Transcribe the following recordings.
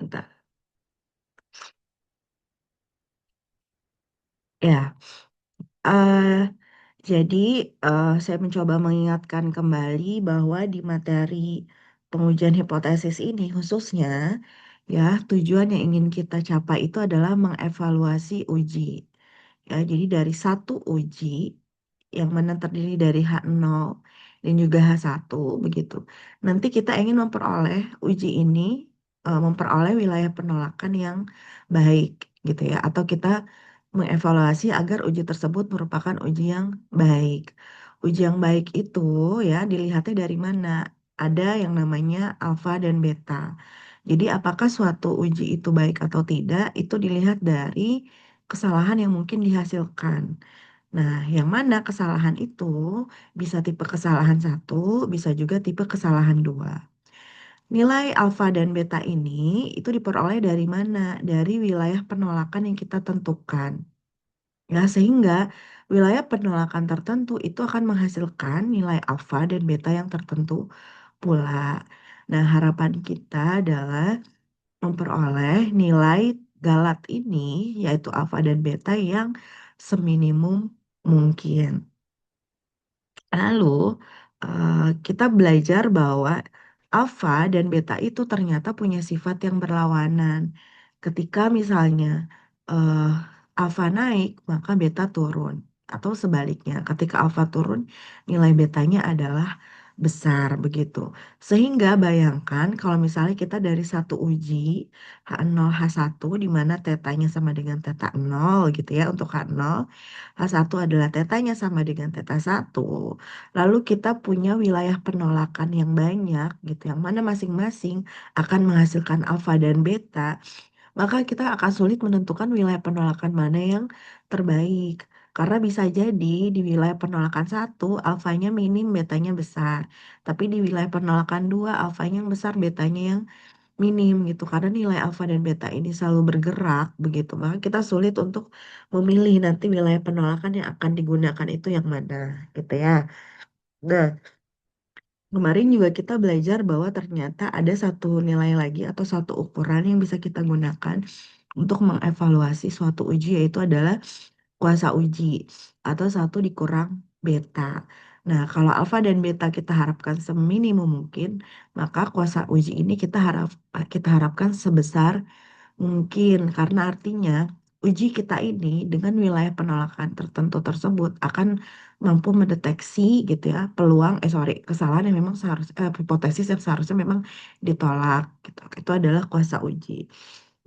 Bentar. Ya, eh, jadi saya mencoba mengingatkan kembali bahwa di materi pengujian hipotesis ini khususnya, ya, tujuan yang ingin kita capai itu adalah mengevaluasi uji. Ya, jadi dari satu uji yang mana terdiri dari H0 dan juga H1 begitu. Nanti kita ingin memperoleh uji ini, memperoleh wilayah penolakan yang baik gitu ya, atau kita mengevaluasi agar uji tersebut merupakan uji yang baik. Uji yang baik itu ya dilihatnya dari mana? Ada yang namanya alfa dan beta. Jadi apakah suatu uji itu baik atau tidak, itu dilihat dari kesalahan yang mungkin dihasilkan. Nah, yang mana kesalahan itu bisa tipe kesalahan satu, bisa juga tipe kesalahan dua. Nilai alfa dan beta ini itu diperoleh dari mana? Dari wilayah penolakan yang kita tentukan. Ya, sehingga wilayah penolakan tertentu itu akan menghasilkan nilai alfa dan beta yang tertentu pula. Nah, harapan kita adalah memperoleh nilai galat ini, yaitu alfa dan beta yang seminimum mungkin. Lalu, kita belajar bahwa alfa dan beta itu ternyata punya sifat yang berlawanan. Ketika misalnya eh, alfa naik, maka beta turun. Atau sebaliknya, ketika alfa turun, nilai betanya adalah besar begitu. Sehingga bayangkan kalau misalnya kita dari satu uji H0, H1, di mana tetanya sama dengan teta 0 gitu ya untuk H0. H1 adalah tetanya sama dengan teta 1. Lalu kita punya wilayah penolakan yang banyak gitu, yang mana masing-masing akan menghasilkan alfa dan beta, maka kita akan sulit menentukan wilayah penolakan mana yang terbaik. Karena bisa jadi di wilayah penolakan satu, alfanya minim, betanya besar. Tapi di wilayah penolakan dua, alfanya yang besar, betanya yang minim gitu. Karena nilai alfa dan beta ini selalu bergerak begitu. Maka kita sulit untuk memilih nanti wilayah penolakan yang akan digunakan itu yang mana gitu ya. Nah, kemarin juga kita belajar bahwa ternyata ada satu nilai lagi atau satu ukuran yang bisa kita gunakan untuk mengevaluasi suatu uji, yaitu adalah kuasa uji atau satu dikurang beta. Nah, kalau alfa dan beta kita harapkan seminimum mungkin, maka kuasa uji ini kita harapkan sebesar mungkin, karena artinya uji kita ini dengan wilayah penolakan tertentu tersebut akan mampu mendeteksi gitu ya peluang, kesalahan yang memang hipotesis yang seharusnya memang ditolak gitu. Itu adalah kuasa uji.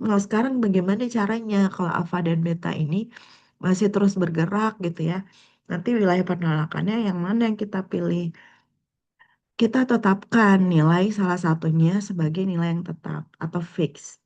Nah, sekarang bagaimana caranya kalau alfa dan beta ini masih terus bergerak gitu ya? Nanti wilayah penolakannya yang mana yang kita pilih? Kita tetapkan nilai salah satunya sebagai nilai yang tetap atau fix.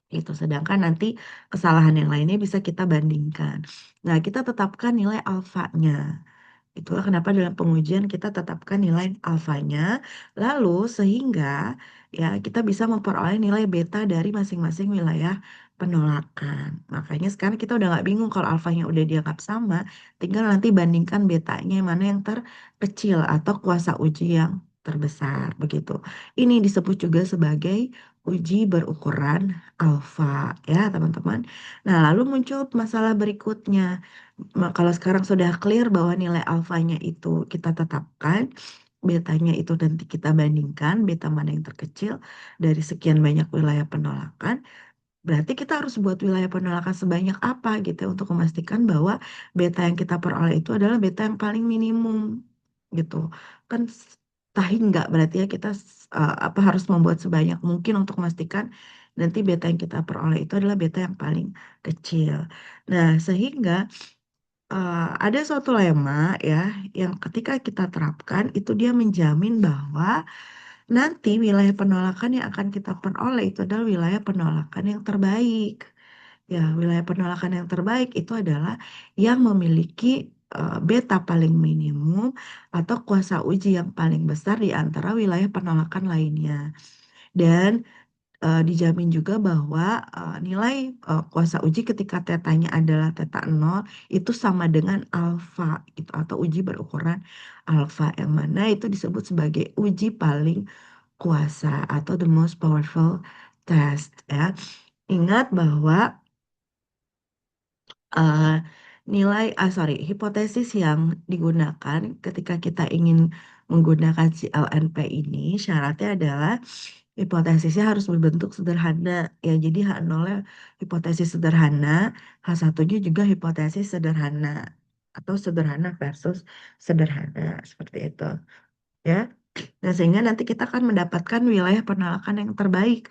Itu sedangkan nanti kesalahan yang lainnya bisa kita bandingkan. Nah, kita tetapkan nilai alfanya. Itulah kenapa dalam pengujian kita tetapkan nilai alfanya, lalu sehingga ya kita bisa memperoleh nilai beta dari masing-masing wilayah penolakan. Makanya sekarang kita udah nggak bingung kalau alfanya udah dianggap sama, tinggal nanti bandingkan betanya yang mana yang terkecil atau kuasa uji yang terbesar begitu. Ini disebut juga sebagai uji berukuran alfa ya teman-teman. Nah, lalu muncul masalah berikutnya. Kalau sekarang sudah clear bahwa nilai alfanya itu kita tetapkan, betanya itu nanti kita bandingkan, beta mana yang terkecil dari sekian banyak wilayah penolakan, berarti kita harus buat wilayah penolakan sebanyak apa gitu ya, untuk memastikan bahwa beta yang kita peroleh itu adalah beta yang paling minimum gitu. Kan nggak berarti ya kita apa harus membuat sebanyak mungkin untuk memastikan nanti beta yang kita peroleh itu adalah beta yang paling kecil. Nah, sehingga ada suatu lema ya yang ketika kita terapkan itu dia menjamin bahwa nanti wilayah penolakan yang akan kita peroleh itu adalah wilayah penolakan yang terbaik. Ya, wilayah penolakan yang terbaik itu adalah yang memiliki beta paling minimum atau kuasa uji yang paling besar di antara wilayah penolakan lainnya. Dan dijamin juga bahwa nilai kuasa uji ketika tetanya adalah teta 0 itu sama dengan alfa gitu, atau uji berukuran alfa yang mana itu disebut sebagai uji paling kuasa atau the most powerful test ya. Ingat bahwa eh, hipotesis yang digunakan ketika kita ingin menggunakan si LNP ini, syaratnya adalah hipotesisnya harus berbentuk sederhana. Ya, jadi H0-nya hipotesis sederhana, H1-nya juga hipotesis sederhana. Atau sederhana versus sederhana, seperti itu. Ya, dan sehingga nanti kita akan mendapatkan wilayah penolakan yang terbaik.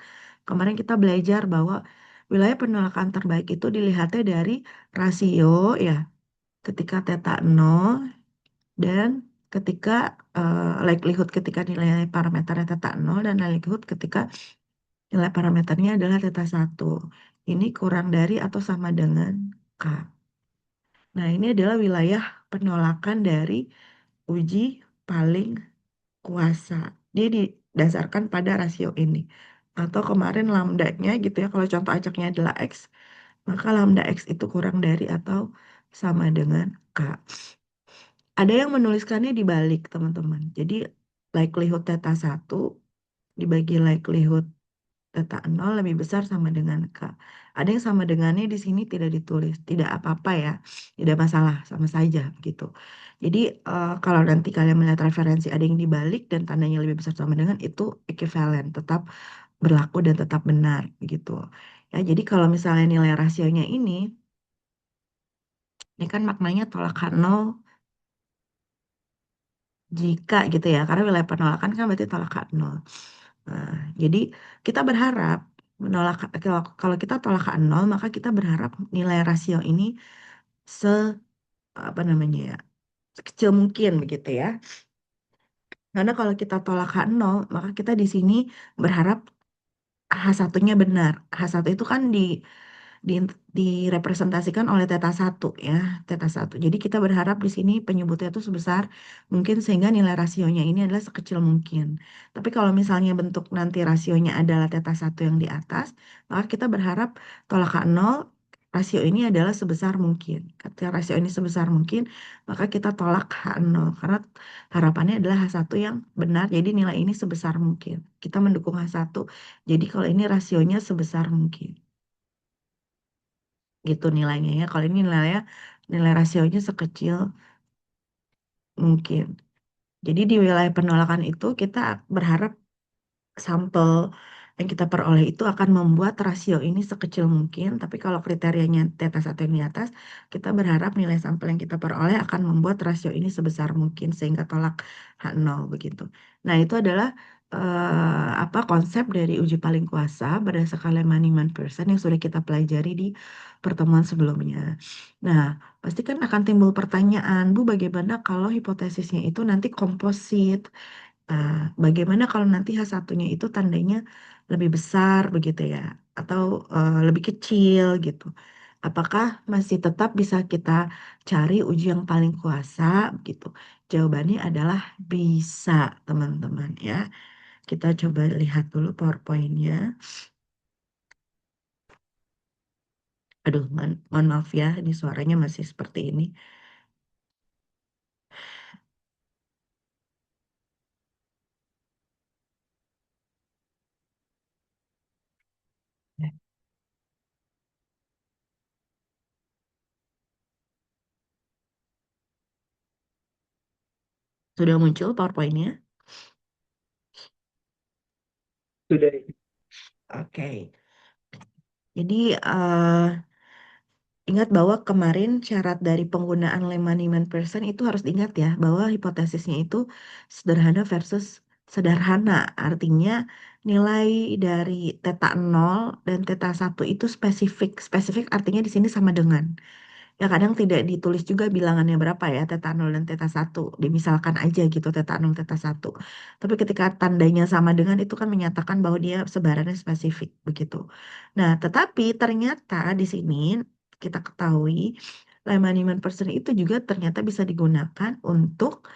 Kemarin kita belajar bahwa wilayah penolakan terbaik itu dilihatnya dari rasio ya, ketika theta 0 dan ketika likelihood ketika nilai parameternya theta 0 dan likelihood ketika nilai parameternya adalah theta 1. Ini kurang dari atau sama dengan K. Nah, ini adalah wilayah penolakan dari uji paling kuasa. Dia didasarkan pada rasio ini. Atau kemarin lambdanya gitu ya, kalau contoh acaknya adalah X, maka lambda X itu kurang dari atau sama dengan K. Ada yang menuliskannya dibalik, teman-teman. Jadi, likelihood theta 1 dibagi likelihood theta 0 lebih besar sama dengan K. Ada yang sama dengannya di sini tidak ditulis. Tidak apa-apa ya. Tidak masalah, sama saja gitu. Jadi kalau nanti kalian melihat referensi ada yang dibalik dan tandanya lebih besar sama dengan itu equivalent, tetap berlaku dan tetap benar gitu. Ya, jadi kalau misalnya nilai rasionya ini kan maknanya tolak nol jika gitu ya, karena wilayah penolakan kan berarti tolak nol. Nah, jadi kita berharap menolak kalau kita tolak nol maka kita berharap nilai rasio ini se apa namanya ya sekecil mungkin begitu ya. Karena kalau kita tolak H0 maka kita di sini berharap H1-nya benar. H1 itu kan di, direpresentasikan oleh theta 1 ya, theta 1. Jadi kita berharap di sini penyebutnya itu sebesar mungkin sehingga nilai rasionya ini adalah sekecil mungkin. Tapi kalau misalnya bentuk nanti rasionya adalah theta 1 yang di atas, maka kita berharap tolak H0 rasio ini adalah sebesar mungkin. Ketika rasio ini sebesar mungkin, maka kita tolak H0 karena harapannya adalah H1 yang benar, jadi nilai ini sebesar mungkin. Kita mendukung H1. Jadi kalau ini rasionya sebesar mungkin gitu nilainya ya. Kalau ini nilainya nilai rasionya sekecil mungkin. Jadi di wilayah penolakan itu kita berharap sampel yang kita peroleh itu akan membuat rasio ini sekecil mungkin. Tapi kalau kriterianya theta 1 yang di atas, kita berharap nilai sampel yang kita peroleh akan membuat rasio ini sebesar mungkin sehingga tolak H0 begitu. Nah, itu adalah apa konsep dari uji paling kuasa berdasarkan Riemann-Eman-Pearson yang sudah kita pelajari di pertemuan sebelumnya. Nah, pasti kan akan timbul pertanyaan, Bu, bagaimana kalau hipotesisnya itu nanti komposit? Nah, bagaimana kalau nanti H1-nya itu tandanya lebih besar begitu ya, atau lebih kecil gitu. Apakah masih tetap bisa kita cari uji yang paling kuasa gitu? Jawabannya adalah bisa, teman-teman ya. Kita coba lihat dulu PowerPoint-nya. Aduh, mohon maaf ya, ini suaranya masih seperti ini. Sudah muncul PowerPoint-nya? Sudah. Oke. Jadi, ingat bahwa kemarin syarat dari penggunaan Riemann-Eman-Pearson itu harus diingat ya, bahwa hipotesisnya itu sederhana versus sederhana. Artinya nilai dari theta 0 dan theta 1 itu spesifik. Spesifik artinya di sini sama dengan. Ya kadang tidak ditulis juga bilangannya berapa ya, theta 0 dan theta 1. Dimisalkan aja gitu theta 0, theta 1. Tapi ketika tandanya sama dengan itu kan menyatakan bahwa dia sebarannya spesifik begitu. Nah, tetapi ternyata di sini kita ketahui Riemann-Eman-Pearson itu juga ternyata bisa digunakan untuk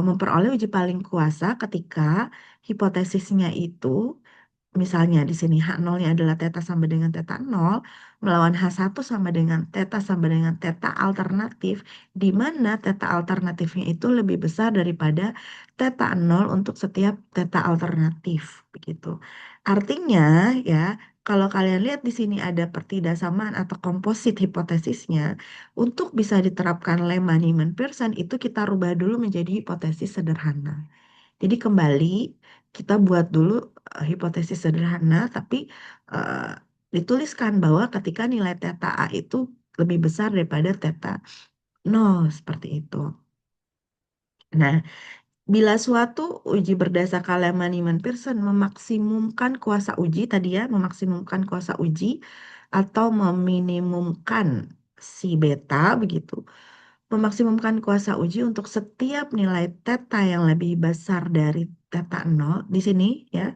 memperoleh uji paling kuasa ketika hipotesisnya itu misalnya di sini H0-nya adalah theta sama dengan theta nol, melawan H1 sama dengan theta sama dengan theta alternatif, di mana theta alternatifnya itu lebih besar daripada theta nol untuk setiap theta alternatif, begitu. Artinya ya, kalau kalian lihat di sini ada pertidaksamaan atau komposit hipotesisnya, untuk bisa diterapkan Lemma-Newman-Pearson itu kita rubah dulu menjadi hipotesis sederhana. Jadi kembali kita buat dulu hipotesis sederhana, tapi eh, dituliskan bahwa ketika nilai theta A itu lebih besar daripada theta nol seperti itu. Nah, bila suatu uji berdasarkan Lemma-Newman-Pearson memaksimumkan kuasa uji tadi ya, memaksimumkan kuasa uji atau meminimumkan si beta begitu, memaksimumkan kuasa uji untuk setiap nilai theta yang lebih besar dari theta nol di sini ya,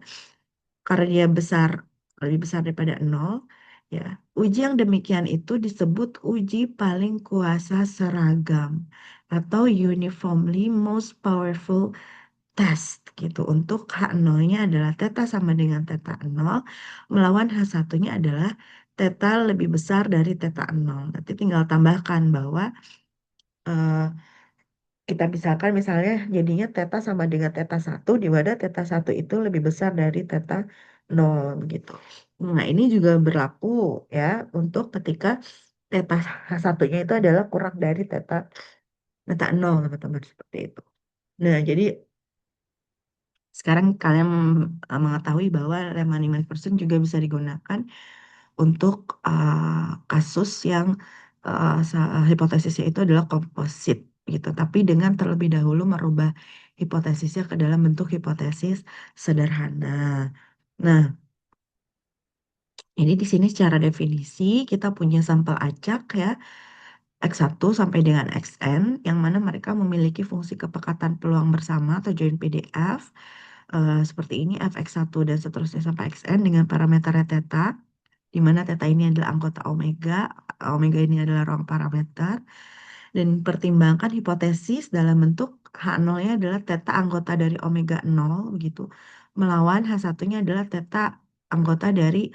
karena dia lebih besar daripada nol ya. Uji yang demikian itu disebut uji paling kuasa seragam atau uniformly most powerful test gitu. Untuk H0-nya adalah theta sama dengan theta nol, melawan H1-nya adalah theta lebih besar dari theta nol. Nanti tinggal tambahkan bahwa eh, kita misalkan misalnya jadinya theta sama dengan theta satu, di mana theta satu itu lebih besar dari theta nol gitu. Nah, ini juga berlaku ya untuk ketika theta satunya itu adalah kurang dari theta theta nol teman-teman seperti itu. Nah, jadi sekarang kalian mengetahui bahwa Riemann-Eames juga bisa digunakan untuk kasus yang hipotesisnya itu adalah komposit gitu, tapi dengan terlebih dahulu merubah hipotesisnya ke dalam bentuk hipotesis sederhana. Nah, ini di sini secara definisi kita punya sampel acak ya, X1 sampai dengan Xn, yang mana mereka memiliki fungsi kepekatan peluang bersama atau join PDF seperti ini fx1 dan seterusnya sampai xn dengan parameter theta, di mana theta ini adalah anggota omega, omega ini adalah ruang parameter, dan pertimbangkan hipotesis dalam bentuk H0-nya adalah theta anggota dari omega 0 begitu, melawan H1-nya adalah theta anggota dari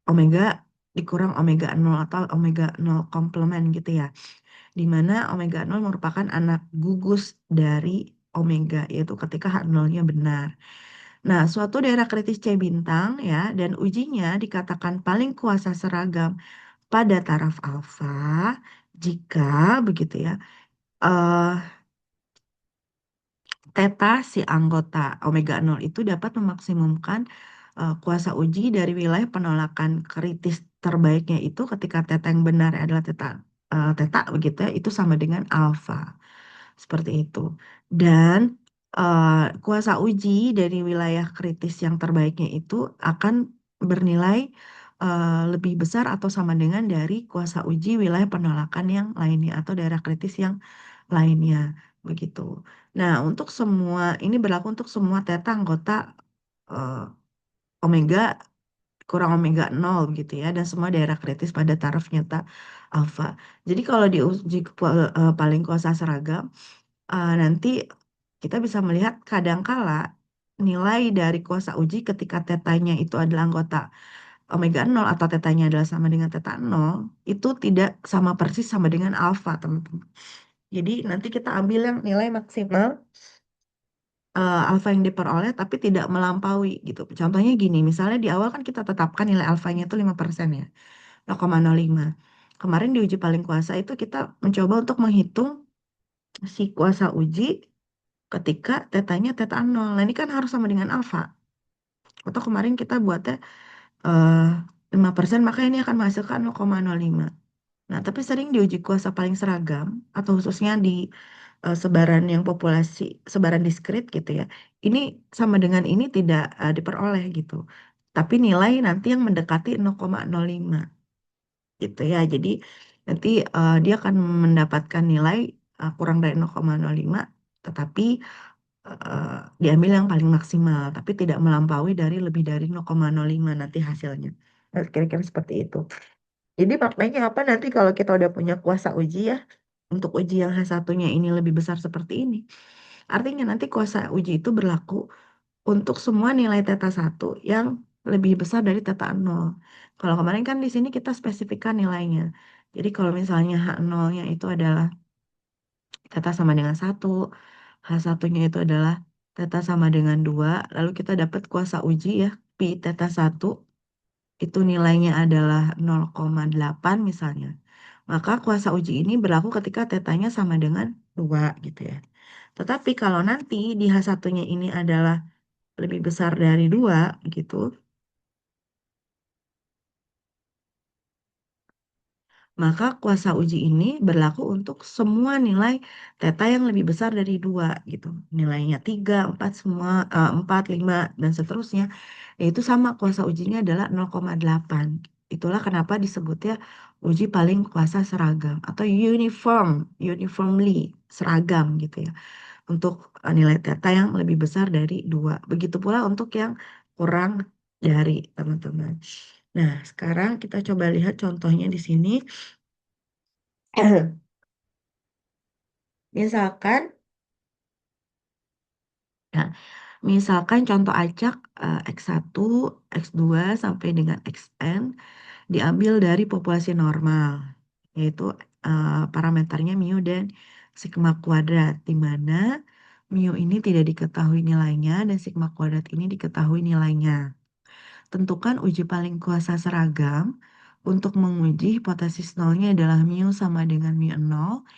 omega dikurang omega 0 atau omega 0 komplement gitu ya, di mana omega 0 merupakan anak gugus dari omega, yaitu ketika H0-nya benar. Nah, suatu daerah kritis C bintang ya, dan ujinya dikatakan paling kuasa seragam pada taraf alfa jika begitu ya, eh theta si anggota omega 0 itu dapat memaksimumkan kuasa uji dari wilayah penolakan kritis terbaiknya itu ketika theta yang benar adalah theta begitu ya, itu sama dengan alfa. Seperti itu. Dan eh, kuasa uji dari wilayah kritis yang terbaiknya itu akan bernilai lebih besar atau sama dengan dari kuasa uji wilayah penolakan yang lainnya atau daerah kritis yang lainnya. Begitu. Nah, untuk semua, ini berlaku untuk semua theta anggota eh, omega kurang omega 0 gitu ya, dan semua daerah kritis pada taraf nyata alfa. Jadi kalau diuji paling kuasa seragam, nanti kita bisa melihat kadangkala nilai dari kuasa uji ketika tetanya itu adalah anggota omega 0 atau tetanya adalah sama dengan teta 0 itu tidak sama persis sama dengan alfa teman-teman. Jadi nanti kita ambil yang nilai maksimal alfa yang diperoleh tapi tidak melampaui gitu. Contohnya gini, misalnya di awal kan kita tetapkan nilai alfanya itu 5% ya, 0,05. Kemarin di uji paling kuasa itu kita mencoba untuk menghitung si kuasa uji ketika tetanya teta nol. Nah, ini kan harus sama dengan alfa. Atau kemarin kita buatnya eh 5%, maka ini akan menghasilkan 0,05. Nah, tapi sering diuji kuasa paling seragam, atau khususnya di sebaran yang populasi, sebaran diskrit gitu ya. Ini sama dengan ini tidak diperoleh gitu. Tapi nilai nanti yang mendekati 0,05 gitu ya. Jadi nanti dia akan mendapatkan nilai kurang dari 0,05, tetapi eh, diambil yang paling maksimal, tapi tidak melampaui dari lebih dari 0,05 nanti hasilnya. Nah, kira-kira seperti itu. Jadi maknanya apa nanti kalau kita udah punya kuasa uji ya, untuk uji yang H1-nya ini lebih besar seperti ini. Artinya nanti kuasa uji itu berlaku untuk semua nilai theta satu yang lebih besar dari theta nol. Kalau kemarin kan di sini kita spesifikkan nilainya. Jadi kalau misalnya h nolnya itu adalah theta sama dengan satu, h satunya itu adalah theta sama dengan 2, lalu kita dapat kuasa uji ya, pi theta satu itu nilainya adalah 0,8 misalnya. Maka kuasa uji ini berlaku ketika tetanya sama dengan 2 gitu ya. Tetapi kalau nanti di h satunya ini adalah lebih besar dari 2 gitu, maka kuasa uji ini berlaku untuk semua nilai teta yang lebih besar dari 2 gitu. Nilainya 3, 4 semua 4, 5 dan seterusnya. Yaitu sama kuasa ujinya adalah 0,8. Itulah kenapa disebutnya uji paling kuasa seragam atau uniformly seragam gitu ya. Untuk nilai teta yang lebih besar dari 2. Begitu pula untuk yang kurang dari teman-teman. Nah, sekarang kita coba lihat contohnya di sini. Misalkan, ya, misalkan contoh acak X1, X2 sampai dengan Xn diambil dari populasi normal, yaitu parameternya mu dan sigma kuadrat, di mana mu ini tidak diketahui nilainya dan sigma kuadrat ini diketahui nilainya. Tentukan uji paling kuasa seragam untuk menguji hipotesis nolnya adalah mu sama dengan mu nol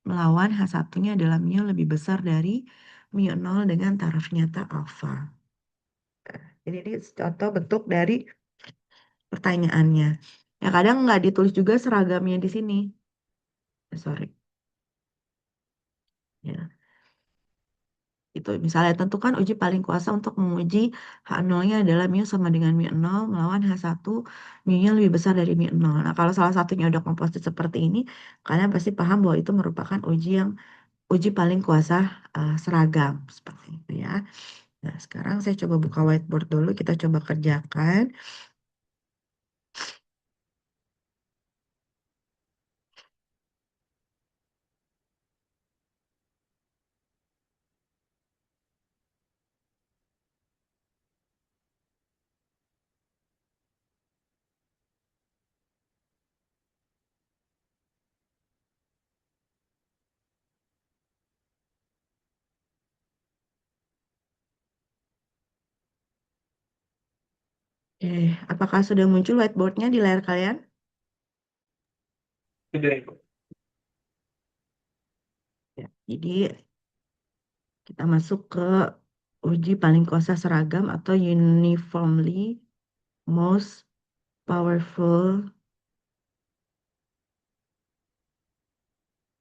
melawan H1-nya adalah mu lebih besar dari mu nol dengan taraf nyata alfa. Jadi ini contoh bentuk dari pertanyaannya. Ya kadang nggak ditulis juga seragamnya di sini. Sorry. Ya, itu misalnya tentukan uji paling kuasa untuk menguji H0-nya adalah mu sama dengan mu nol melawan H1 mu-nya lebih besar dari mu nol. Nah, kalau salah satunya udah komposit seperti ini, kalian pasti paham bahwa itu merupakan uji paling kuasa seragam seperti itu ya. Nah, sekarang saya coba buka whiteboard dulu, kita coba kerjakan. Apakah sudah muncul whiteboardnya di layar kalian? Sudah. Ya, jadi kita masuk ke uji paling kuasa seragam atau uniformly most powerful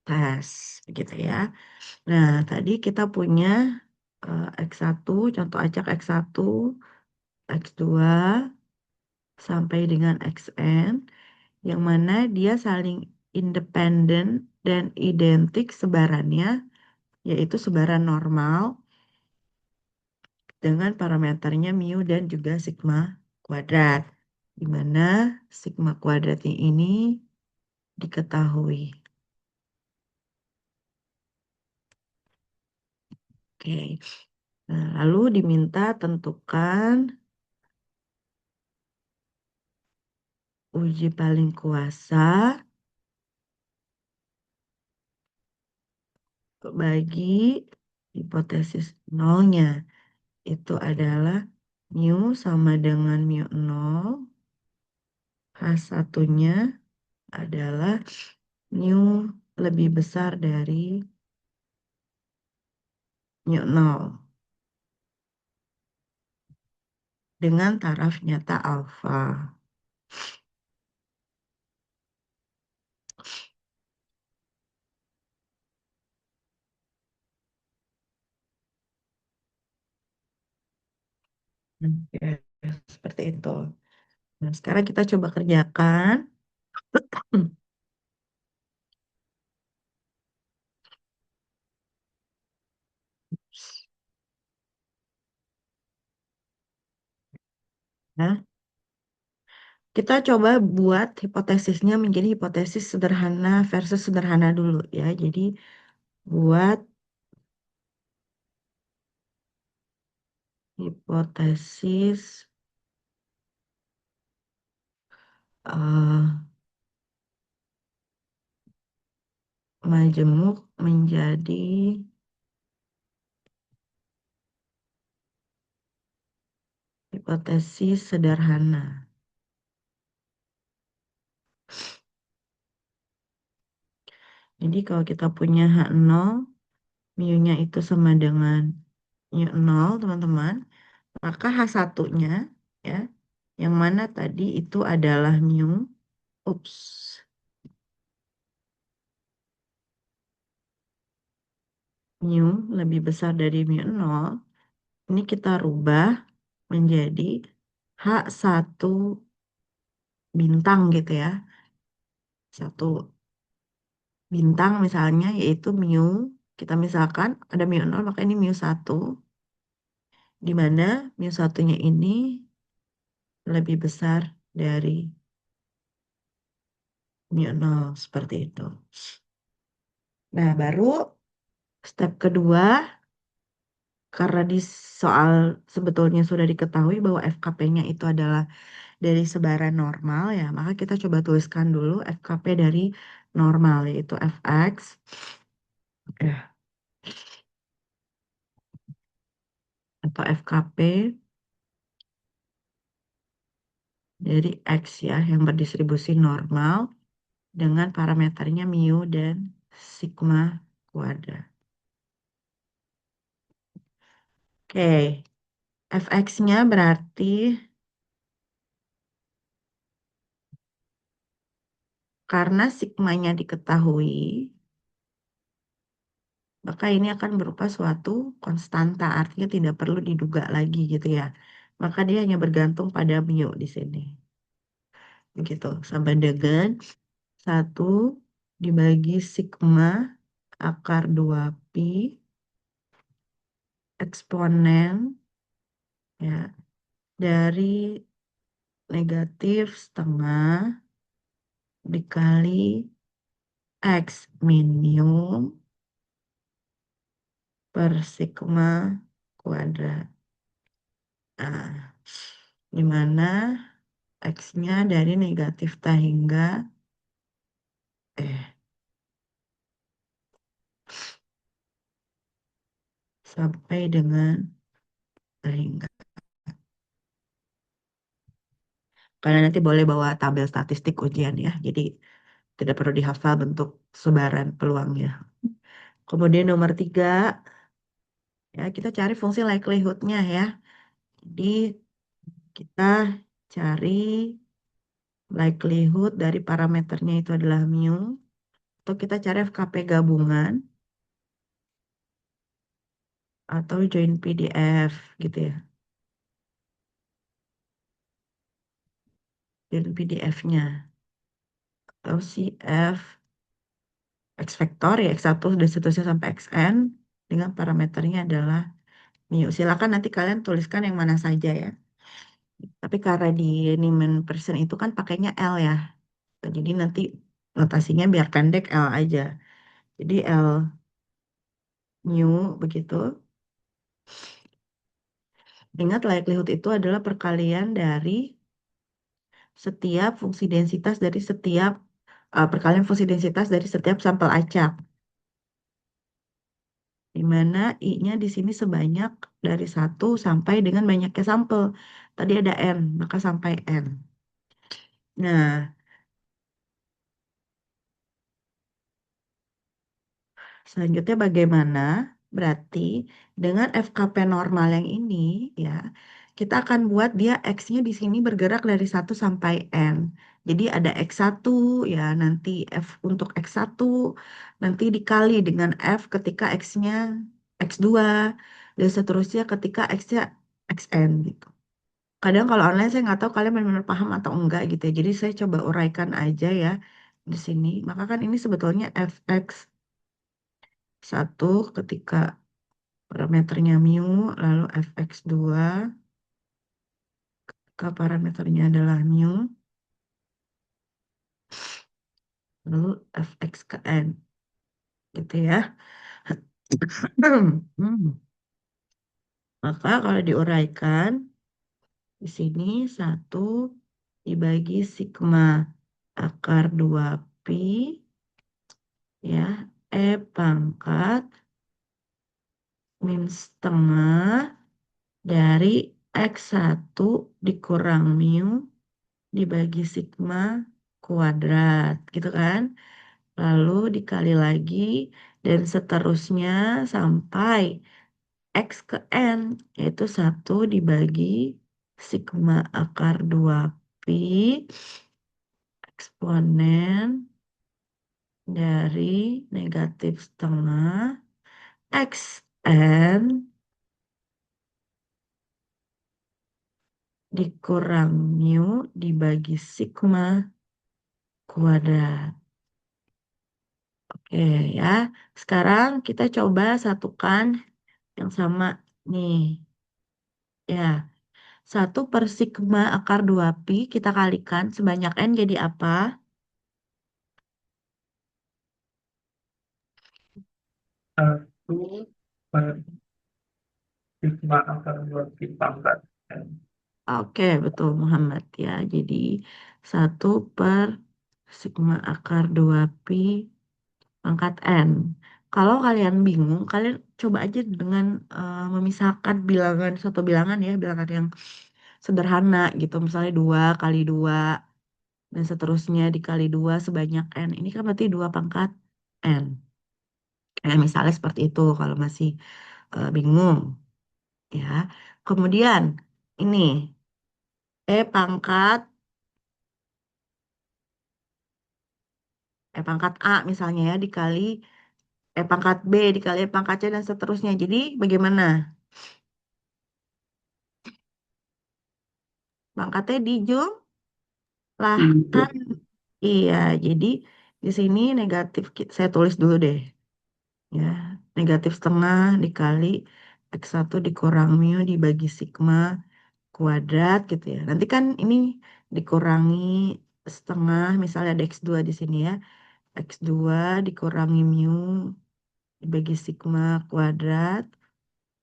test, gitu ya. Nah, tadi kita punya X1, contoh acak X1, X2, sampai dengan Xn, yang mana dia saling independen dan identik sebarannya, yaitu sebaran normal dengan parameternya mu dan juga sigma kuadrat, di mana sigma kuadratnya ini diketahui. Oke, nah, lalu diminta tentukan uji paling kuasa bagi hipotesis nolnya. Itu adalah mu sama dengan mu nol, H satunya adalah mu lebih besar dari mu nol dengan taraf nyata alfa. Ya, seperti itu. Nah, sekarang kita coba kerjakan. Nah, kita coba buat hipotesisnya menjadi hipotesis sederhana versus sederhana dulu ya. Jadi buat hipotesis eh, majemuk menjadi hipotesis sederhana. Jadi kalau kita punya H0, mu-nya itu sama dengan mu 0, teman-teman. Maka H1-nya, ya, yang mana tadi itu adalah ups, mu lebih besar dari mu 0, ini kita rubah menjadi H1 bintang gitu ya. Satu bintang misalnya yaitu kita misalkan ada mu 0 maka ini mu 1, di mana mu 1-nya ini lebih besar dari mu 0 seperti itu. Nah, baru step kedua, karena di soal sebetulnya sudah diketahui bahwa FKP-nya itu adalah dari sebaran normal ya, maka kita coba tuliskan dulu FKP dari normal yaitu Fx ya, atau FKP dari X ya yang berdistribusi normal dengan parameternya mu dan sigma kuadrat. Oke, Fx-nya berarti karena sigmanya diketahui, maka ini akan berupa suatu konstanta, artinya tidak perlu diduga lagi gitu ya. Maka dia hanya bergantung pada mu di sini. Begitu, sama dengan 1 dibagi sigma akar 2 pi eksponen ya dari negatif setengah dikali X minimum per sigma kuadrat. Nah, di mana X-nya dari negatif tak hingga eh sampai dengan tak hingga. Kalian nanti boleh bawa tabel statistik ujian ya. Jadi tidak perlu dihafal bentuk sebaran peluangnya. Kemudian nomor 3, ya kita cari fungsi likelihood-nya ya. Jadi kita cari likelihood dari parameternya itu adalah mu. Atau kita cari FKP gabungan atau join PDF gitu ya. Join PDF-nya. Atau CF X vektor ya X1 dan seterusnya sampai Xn dengan parameternya adalah mu. Silakan nanti kalian tuliskan yang mana saja ya. Tapi karena di Niemann Pearson itu kan pakainya L ya. Jadi nanti notasinya biar pendek L aja. Jadi L mu begitu. Ingat likelihood itu adalah perkalian dari setiap fungsi densitas dari setiap perkalian fungsi densitas dari setiap sampel acak. Di mana I-nya di sini sebanyak dari 1 sampai dengan banyaknya sampel. Tadi ada N, maka sampai N. Nah, selanjutnya bagaimana? Berarti dengan FKP normal yang ini ya, kita akan buat dia X-nya di sini bergerak dari 1 sampai N. Jadi ada X1 ya, nanti F untuk X1 nanti dikali dengan F ketika X-nya X2 dan seterusnya ketika X-nya XN gitu. Kadang kalau online saya nggak tahu kalian benar-benar paham atau enggak gitu ya. Jadi saya coba uraikan aja ya di sini. Maka kan ini sebetulnya Fx1 ketika parameternya mu, lalu Fx2 ke parameternya adalah mu, lalu Fx ke N gitu ya. Hmm. Maka kalau diuraikan, di sini satu dibagi sigma akar 2 pi, ya, E pangkat min setengah dari X1 dikurang mu dibagi sigma kuadrat, gitu kan? Lalu dikali lagi dan seterusnya sampai X ke N, yaitu satu dibagi sigma akar 2 pi eksponen dari negatif setengah X N dikurang mu dibagi sigma kuadrat. Oke ya, sekarang kita coba satukan yang sama nih. Ya, satu per sigma akar 2 pi kita kalikan sebanyak N jadi apa? Satu per sigma akar 2 pi pangkat N. Oke, betul Muhammad ya. Jadi satu per sigma akar 2 pi pangkat N. Kalau kalian bingung, kalian coba aja dengan memisahkan bilangan, suatu bilangan ya, bilangan yang sederhana gitu. Misalnya 2 kali 2 dan seterusnya dikali 2 sebanyak N. Ini kan berarti 2 pangkat N. Misalnya seperti itu kalau masih bingung ya. Kemudian ini E pangkat pangkat A misalnya ya dikali pangkat B dikali pangkat C dan seterusnya. Jadi bagaimana? Pangkatnya dijumlahkan. Itu. Iya, jadi di sini negatif saya tulis dulu deh ya. Negatif setengah dikali X1 dikurang mu dibagi sigma kuadrat gitu ya. Nanti kan ini dikurangi setengah misalnya ada X2 di sini ya. X2 dikurangi mu dibagi sigma kuadrat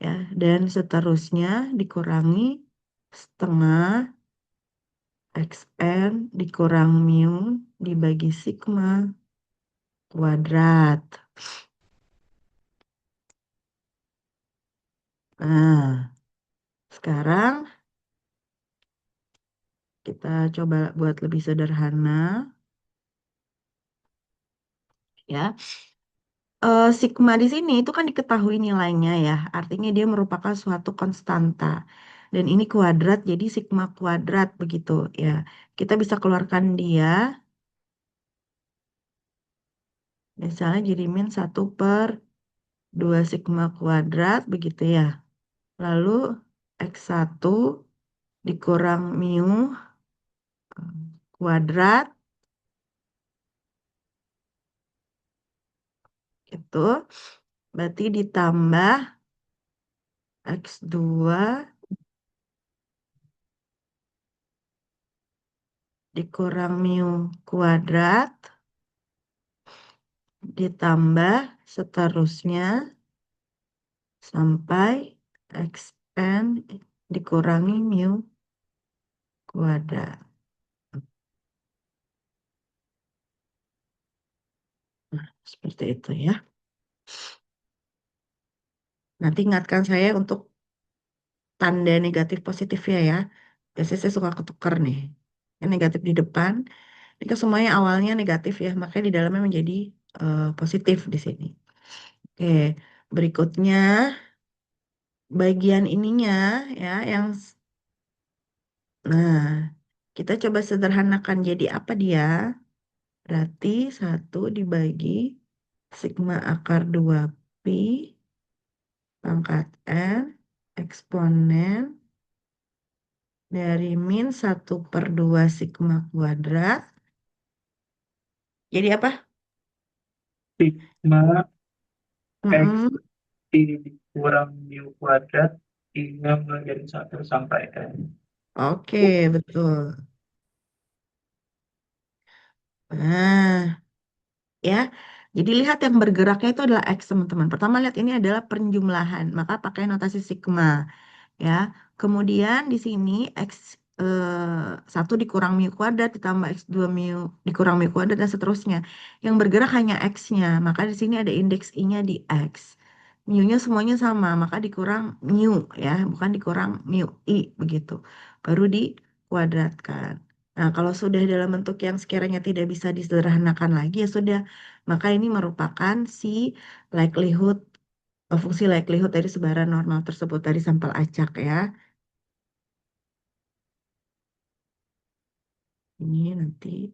ya, dan seterusnya dikurangi setengah xn dikurang mu dibagi sigma kuadrat. Nah, sekarang kita coba buat lebih sederhana ya. Sigma di sini itu kan diketahui nilainya ya, artinya dia merupakan suatu konstanta. Dan ini kuadrat, jadi sigma kuadrat begitu ya. Kita bisa keluarkan dia, misalnya jadi min 1/2 sigma kuadrat begitu ya. Lalu X1 dikurang mu kuadrat itu berarti ditambah X2 dikurang mu kuadrat ditambah seterusnya sampai Xn dikurangi mu kuadrat. Seperti itu ya. Nanti ingatkan saya untuk tanda negatif positifnya ya. Biasanya saya suka ketukar nih. Yang negatif di depan, ini kan semuanya awalnya negatif ya, makanya di dalamnya menjadi positif di sini. Oke, berikutnya bagian ininya ya, nah kita coba sederhanakan jadi apa dia? Berarti satu dibagi sigma akar 2 pi pangkat N eksponen dari min 1/2 sigma kuadrat. Jadi apa? Sigma X Mm-mm. dikurang mu kuadrat hingga menjadi 1 sampai N. Oke, betul. Nah, ya. Jadi lihat yang bergeraknya itu adalah X, teman-teman. Pertama lihat ini adalah penjumlahan, maka pakai notasi sigma. ya. Kemudian di sini X 1 dikurang mu kuadrat ditambah X 2 mu dikurang mu kuadrat dan seterusnya. Yang bergerak hanya X-nya, maka di sini ada indeks I-nya di X. Mu-nya semuanya sama, maka dikurang mu ya, bukan dikurang mu I begitu. Baru dikuadratkan. Nah, kalau sudah dalam bentuk yang sekiranya tidak bisa disederhanakan lagi ya sudah, maka ini merupakan si likelihood fungsi likelihood dari sebaran normal tersebut dari sampel acak ya. Ini nanti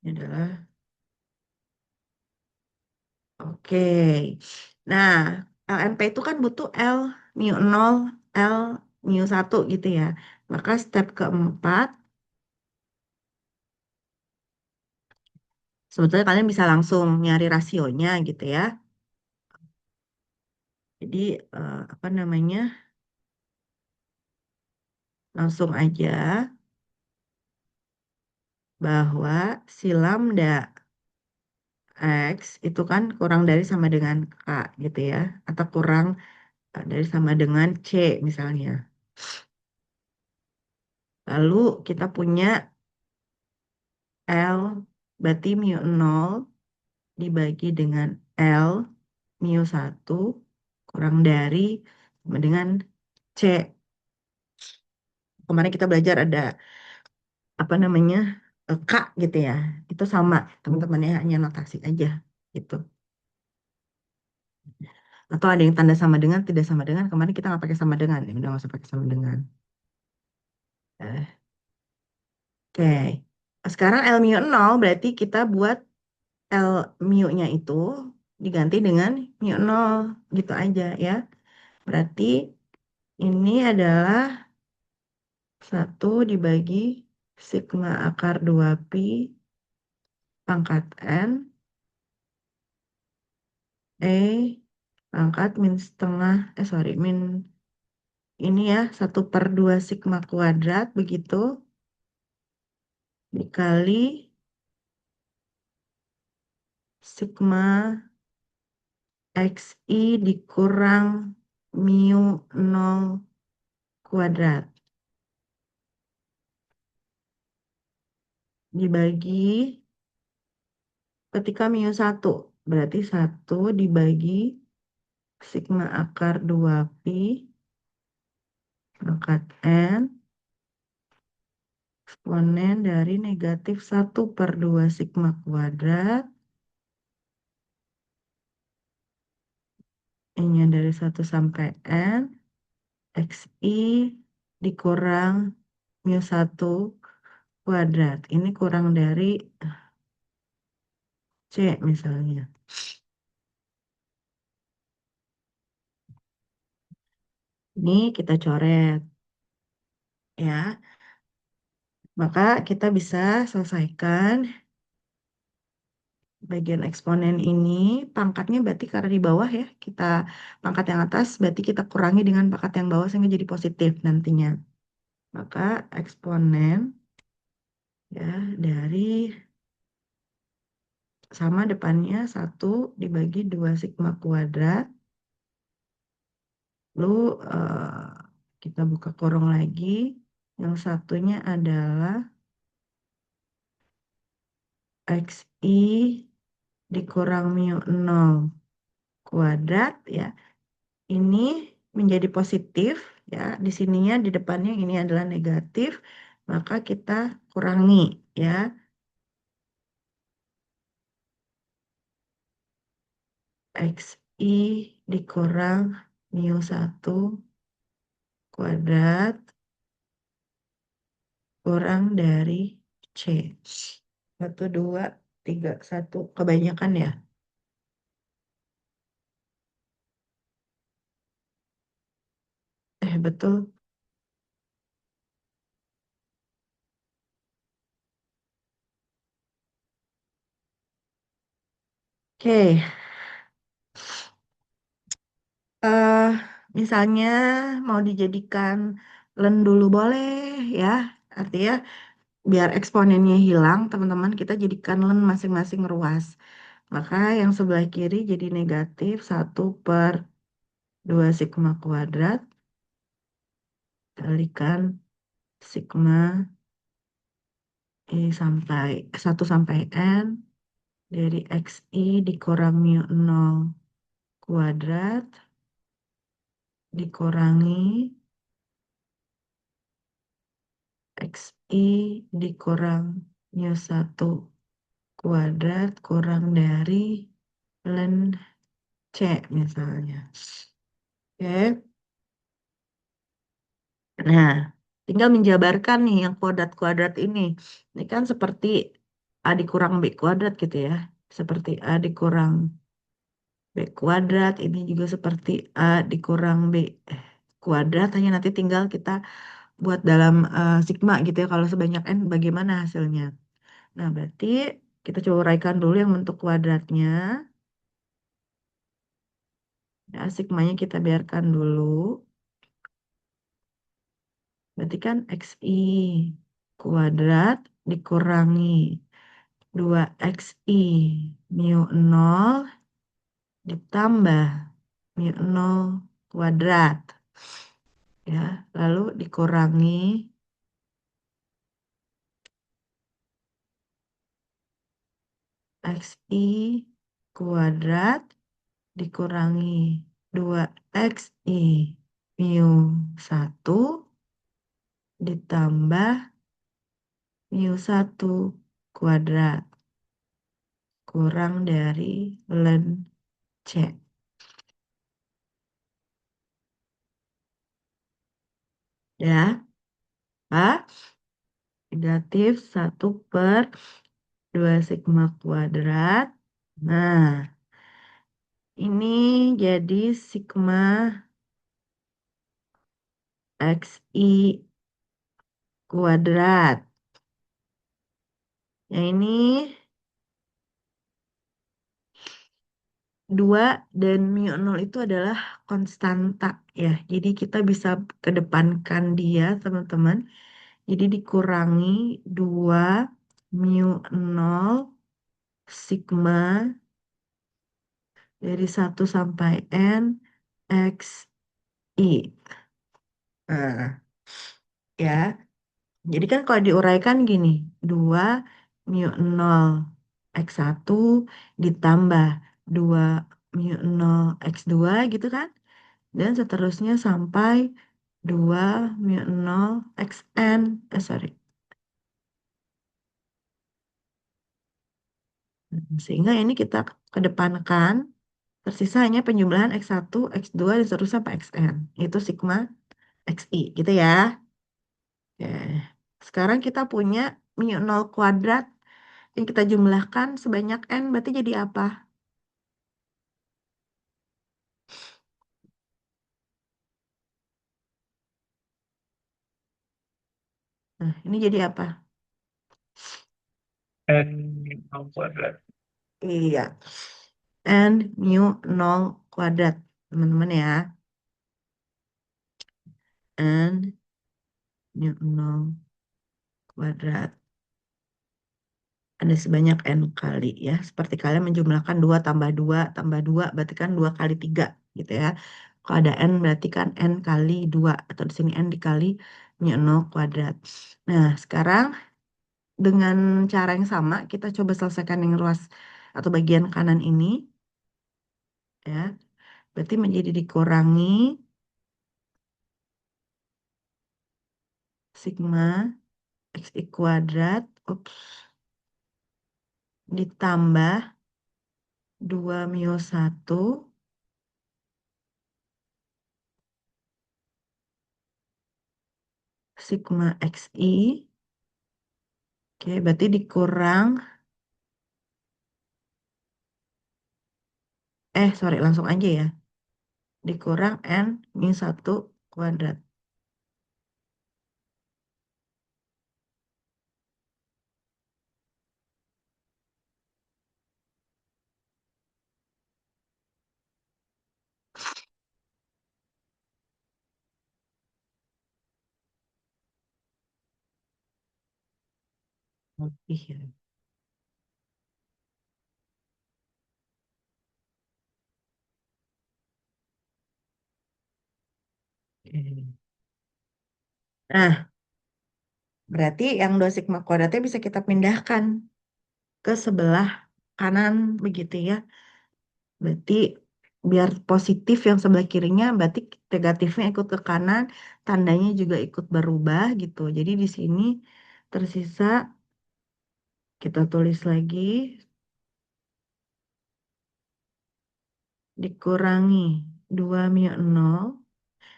ini adalah oke. Nah, LNP itu kan butuh L mu nol L mu satu gitu ya. Maka step keempat, sebetulnya kalian bisa langsung nyari rasionya gitu ya. Jadi apa namanya? Langsung aja bahwa si lambda X itu kan kurang dari sama dengan K gitu ya. Atau kurang dari sama dengan C misalnya. Lalu kita punya L berarti mu nol dibagi dengan L mu satu kurang dari sama dengan C. Kemarin kita belajar ada apa namanya K gitu ya. Itu sama teman-teman ya, hanya notasi aja gitu. Atau ada yang tanda sama dengan, tidak sama dengan. Kemarin kita nggak pakai sama dengan, ya udah nggak usah pakai sama dengan. Oke. Sekarang L mu nol berarti kita buat L mu-nya itu diganti dengan mu nol gitu aja ya. Berarti ini adalah 1 dibagi sigma akar 2 pi pangkat N E pangkat min setengah, sorry, min ini ya, 1/2 sigma kuadrat begitu, dikali sigma XI dikurang mu nol kuadrat. Dibagi ketika mu satu berarti 1 dibagi sigma akar 2 pi pangkat N eksponen dari -1/2 sigma kuadrat N-nya dari 1 sampai N XI dikurang mu satu kuadrat. Ini kurang dari C misalnya. Ini kita coret ya. Maka kita bisa selesaikan bagian eksponen ini. Pangkatnya berarti karena di bawah ya. Kita pangkat yang atas berarti kita kurangi dengan pangkat yang bawah sehingga jadi positif nantinya. Maka eksponen ya dari sama depannya 1/2 sigma kuadrat. Lalu kita buka kurung lagi. Yang satunya adalah XI dikurang mu nol kuadrat ya. Ini menjadi positif ya. Di sininya di depannya ini adalah negatif. Maka kita kurangi ya. XI dikurang mu satu kuadrat kurang dari C. 1, 2, 3, 1. Kebanyakan ya. Betul. Oke. eh Misalnya mau dijadikan len dulu boleh ya. Artinya biar eksponennya hilang, teman-teman kita jadikan len masing-masing ruas. Maka yang sebelah kiri jadi negatif 1/2 sigma kuadrat. kalikan sigma sampai 1 sampai n dari xi dikurang mu nol kuadrat dikurangi xi dikurang mu 1 kuadrat kurang dari ln C misalnya. Oke. Nah, tinggal menjabarkan nih yang kuadrat-kuadrat ini. Ini kan seperti A dikurang B kuadrat gitu ya. Seperti A dikurang B kuadrat. Ini juga seperti A dikurang B kuadrat. Hanya nanti tinggal kita buat dalam sigma gitu ya. Kalau sebanyak N bagaimana hasilnya. Nah, berarti kita coba uraikan dulu yang bentuk kuadratnya. Ya, sigmanya kita biarkan dulu. Berarti kan XI kuadrat dikurangi 2XI mu nol ditambah mu nol kuadrat. Ya, lalu dikurangi XI kuadrat dikurangi 2XI mu 1 ditambah mu 1 kuadrat kurang dari ln C. Ya, Pak. Negatif 1/2 sigma kuadrat. Nah, ini jadi sigma xi kuadrat. Yang ini 2 dan mu 0 itu adalah konstanta ya. Jadi kita bisa kedepankan dia, teman-teman. Jadi dikurangi 2 mu 0 sigma dari 1 sampai n xi. Nah, ya. Jadi kan kalau diuraikan gini, 2 mu 0 x1 ditambah 2 mu 0 x2 gitu kan. Dan seterusnya sampai 2 mu 0 xn. Sorry. Sehingga ini kita kedepankan, tersisa hanya penjumlahan x1, x2, dan seterusnya sampai xn. Itu sigma xi gitu ya. Oke. Sekarang kita punya mu 0 kuadrat yang kita jumlahkan sebanyak n berarti jadi apa? Nah, ini jadi apa? N mu kuadrat. Iya, n mu 0 kuadrat, teman-teman ya. N mu 0 kuadrat. Ada sebanyak n kali ya. Seperti kalian menjumlahkan 2 tambah 2 tambah 2 berarti kan 2 kali 3 gitu ya. Kalau ada n berarti kan n kali 2 atau di sini n dikali mu 0 kuadrat. Nah, sekarang dengan cara yang sama kita coba selesaikan yang ruas atau bagian kanan ini ya. Berarti menjadi dikurangi sigma xi kuadrat ditambah 2 mu 1 sigma xi. Oke, berarti dikurang sorry, langsung aja ya. Dikurang n-1 kuadrat. Lebih ya. Oke. Nah, berarti yang 2 sigma kuadratnya bisa kita pindahkan ke sebelah kanan begitu ya. Berarti biar positif yang sebelah kirinya, berarti negatifnya ikut ke kanan, tandanya juga ikut berubah gitu. Jadi di sini tersisa, kita tulis lagi, dikurangi 2 mu nol.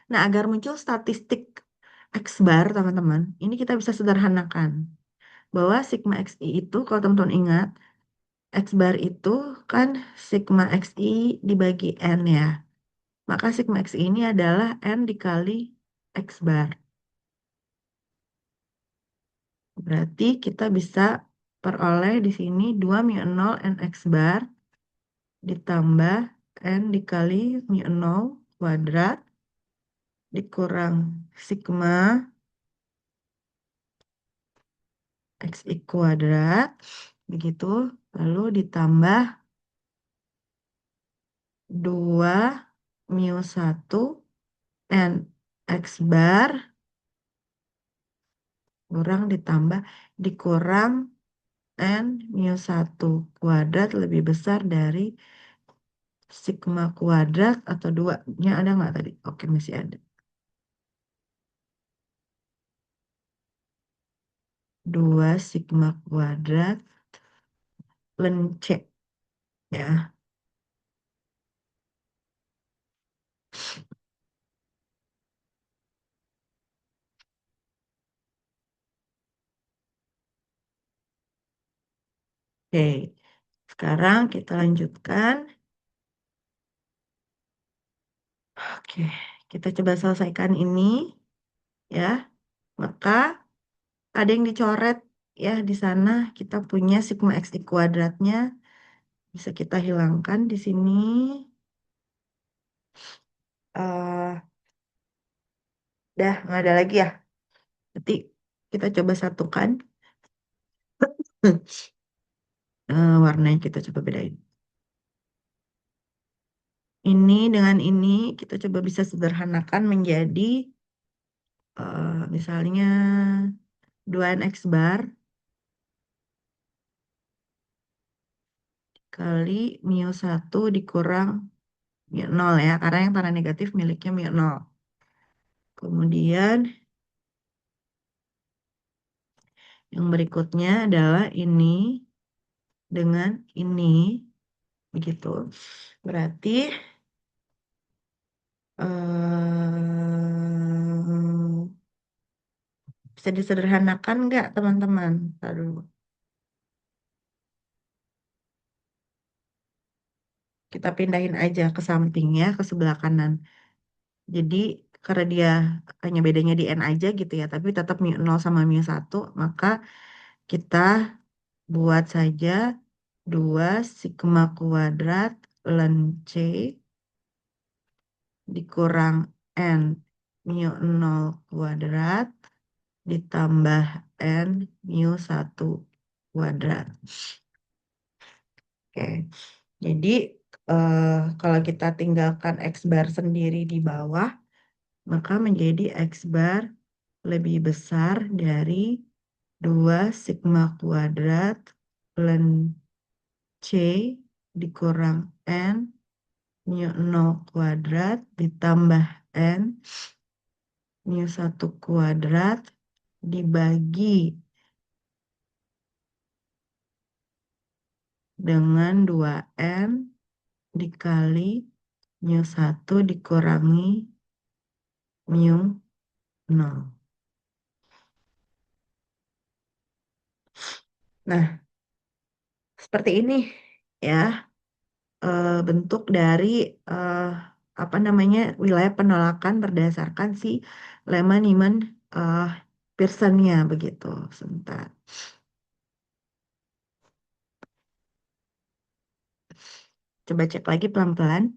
Nah, agar muncul statistik X bar, teman-teman, ini kita bisa sederhanakan. Bahwa sigma XI itu, kalau teman-teman ingat, X bar itu kan sigma XI dibagi N ya. Maka sigma XI ini adalah N dikali X bar. Berarti kita bisa peroleh di sini 2 mu nol N X bar ditambah N dikali mu nol kuadrat dikurang sigma XI kuadrat. Begitu. Lalu ditambah 2 mu satu N X bar kurang ditambah dikurang N mu satu kuadrat lebih besar dari sigma kuadrat atau 2-nya ada nggak tadi? Oke, masih ada. 2 sigma kuadrat ln C ya. Oke, sekarang kita lanjutkan. Oke, kita coba selesaikan ini ya. Maka ada yang dicoret ya di sana. Kita punya sigma x I kuadratnya. Bisa kita hilangkan di sini. eh Dah, nggak ada lagi ya. Nanti kita coba satukan. Warna yang kita coba bedain. Ini dengan ini kita coba bisa sederhanakan menjadi misalnya 2nx bar kali mu satu dikurang mu nol ya. Karena yang tanda negatif miliknya mu nol. Kemudian yang berikutnya adalah ini dengan ini. Begitu. Berarti bisa disederhanakan nggak teman-teman? Aduh, kita pindahin aja ke samping ya, ke sebelah kanan. Jadi karena dia hanya bedanya di N aja gitu ya, tapi tetap mu nol sama mu satu, maka kita buat saja 2 sigma kuadrat ln C dikurang N mu nol kuadrat ditambah N mu satu kuadrat. Oke, jadi eh, kalau kita tinggalkan X bar sendiri di bawah, maka menjadi X bar lebih besar dari 2 sigma kuadrat ln C dikurang N mu nol kuadrat ditambah N mu satu kuadrat dibagi dengan 2N dikali mu satu dikurangi mu nol. Nah, seperti ini ya bentuk dari eh, apa namanya wilayah penolakan berdasarkan si Lehman-Niemann eh, Pearsonnya begitu. Sebentar. Coba cek lagi pelan-pelan.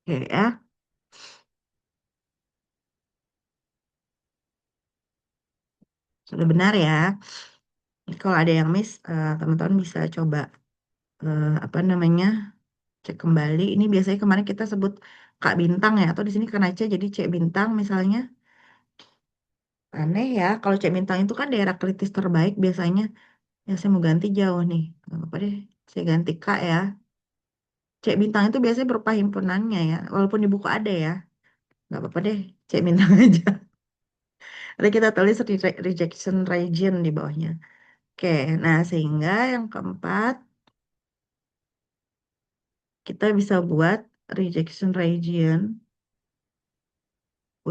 Oke ya, sudah benar ya. Kalau ada yang miss, teman-teman bisa coba apa namanya cek kembali. Ini biasanya kemarin kita sebut Kak Bintang ya, atau di sini karena C jadi C Bintang misalnya. Aneh ya, kalau C Bintang itu kan daerah kritis terbaik biasanya. Ya saya mau ganti jauh nih, nggak apa-apa deh. Saya ganti K ya. C Bintang itu biasanya berupa himpunannya ya, walaupun di buku ada ya. Nggak apa-apa deh, C Bintang aja. Nanti kita tulis rejection region di bawahnya. Oke, nah sehingga yang keempat kita bisa buat rejection region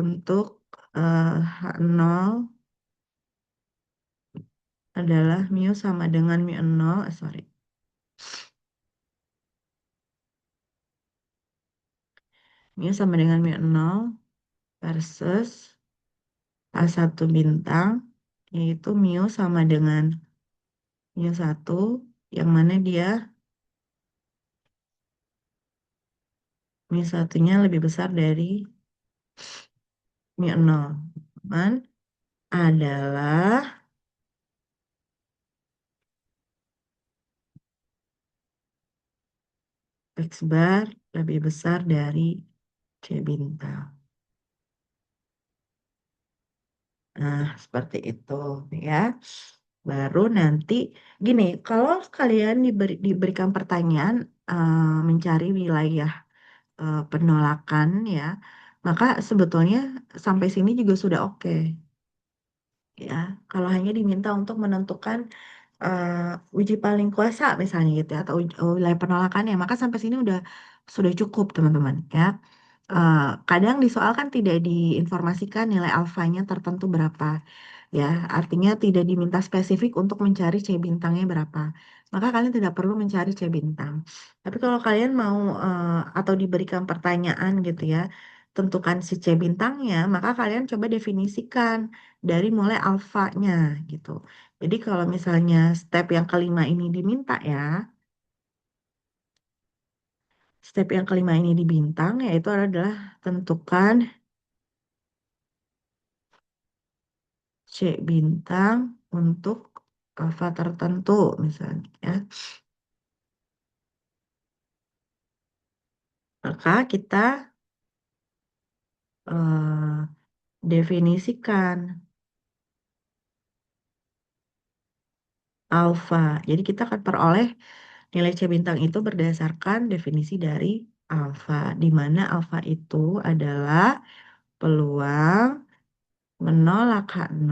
untuk H0 adalah mu sama dengan mu 0, sorry, mu sama dengan mu 0 versus A1 bintang, yaitu mu sama dengan mu 1, yang mana dia mu 1-nya lebih besar dari mu 0. Man adalah X bar lebih besar dari C bintang. Nah, seperti itu ya. Baru nanti gini, kalau kalian diberikan pertanyaan mencari wilayah penolakan ya, maka sebetulnya sampai sini juga sudah oke ya. Kalau hanya diminta untuk menentukan uji paling kuasa misalnya gitu ya, atau wilayah penolakannya, maka sampai sini sudah cukup teman-teman ya. Eh, Kadang di soal kan tidak diinformasikan nilai alfanya tertentu berapa ya, artinya tidak diminta spesifik untuk mencari C bintangnya berapa, maka kalian tidak perlu mencari C bintang. Tapi kalau kalian mau atau diberikan pertanyaan gitu ya, tentukan si C bintangnya, maka kalian coba definisikan dari mulai alfanya gitu. Jadi kalau misalnya step yang kelima ini diminta ya, step yang kelima ini di bintang, yaitu adalah tentukan C bintang untuk alfa tertentu misalnya ya. Maka kita definisikan alfa. Jadi kita akan peroleh nilai C bintang itu berdasarkan definisi dari alfa, di mana alfa itu adalah peluang menolak H0,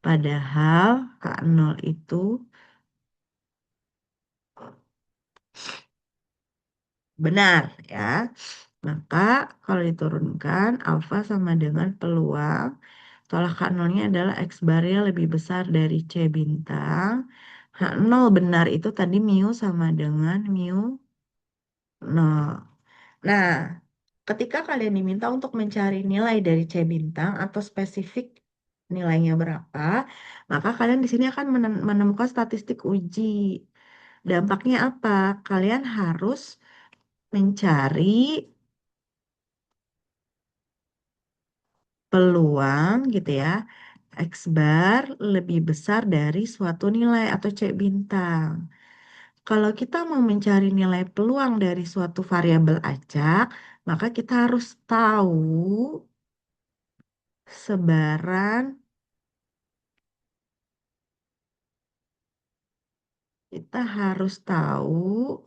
padahal H0 itu benar ya. Maka kalau diturunkan alfa sama dengan peluang tolak H0-nya adalah X barnya lebih besar dari C bintang. H0 benar itu tadi mu sama dengan mu 0. Nah, ketika kalian diminta untuk mencari nilai dari C bintang atau spesifik nilainya berapa, maka kalian di sini akan menemukan statistik uji. Dampaknya apa? Kalian harus mencari peluang gitu ya, X bar lebih besar dari suatu nilai atau C bintang. Kalau kita mau mencari nilai peluang dari suatu variabel acak, maka kita harus tahu sebaran, kita harus tahu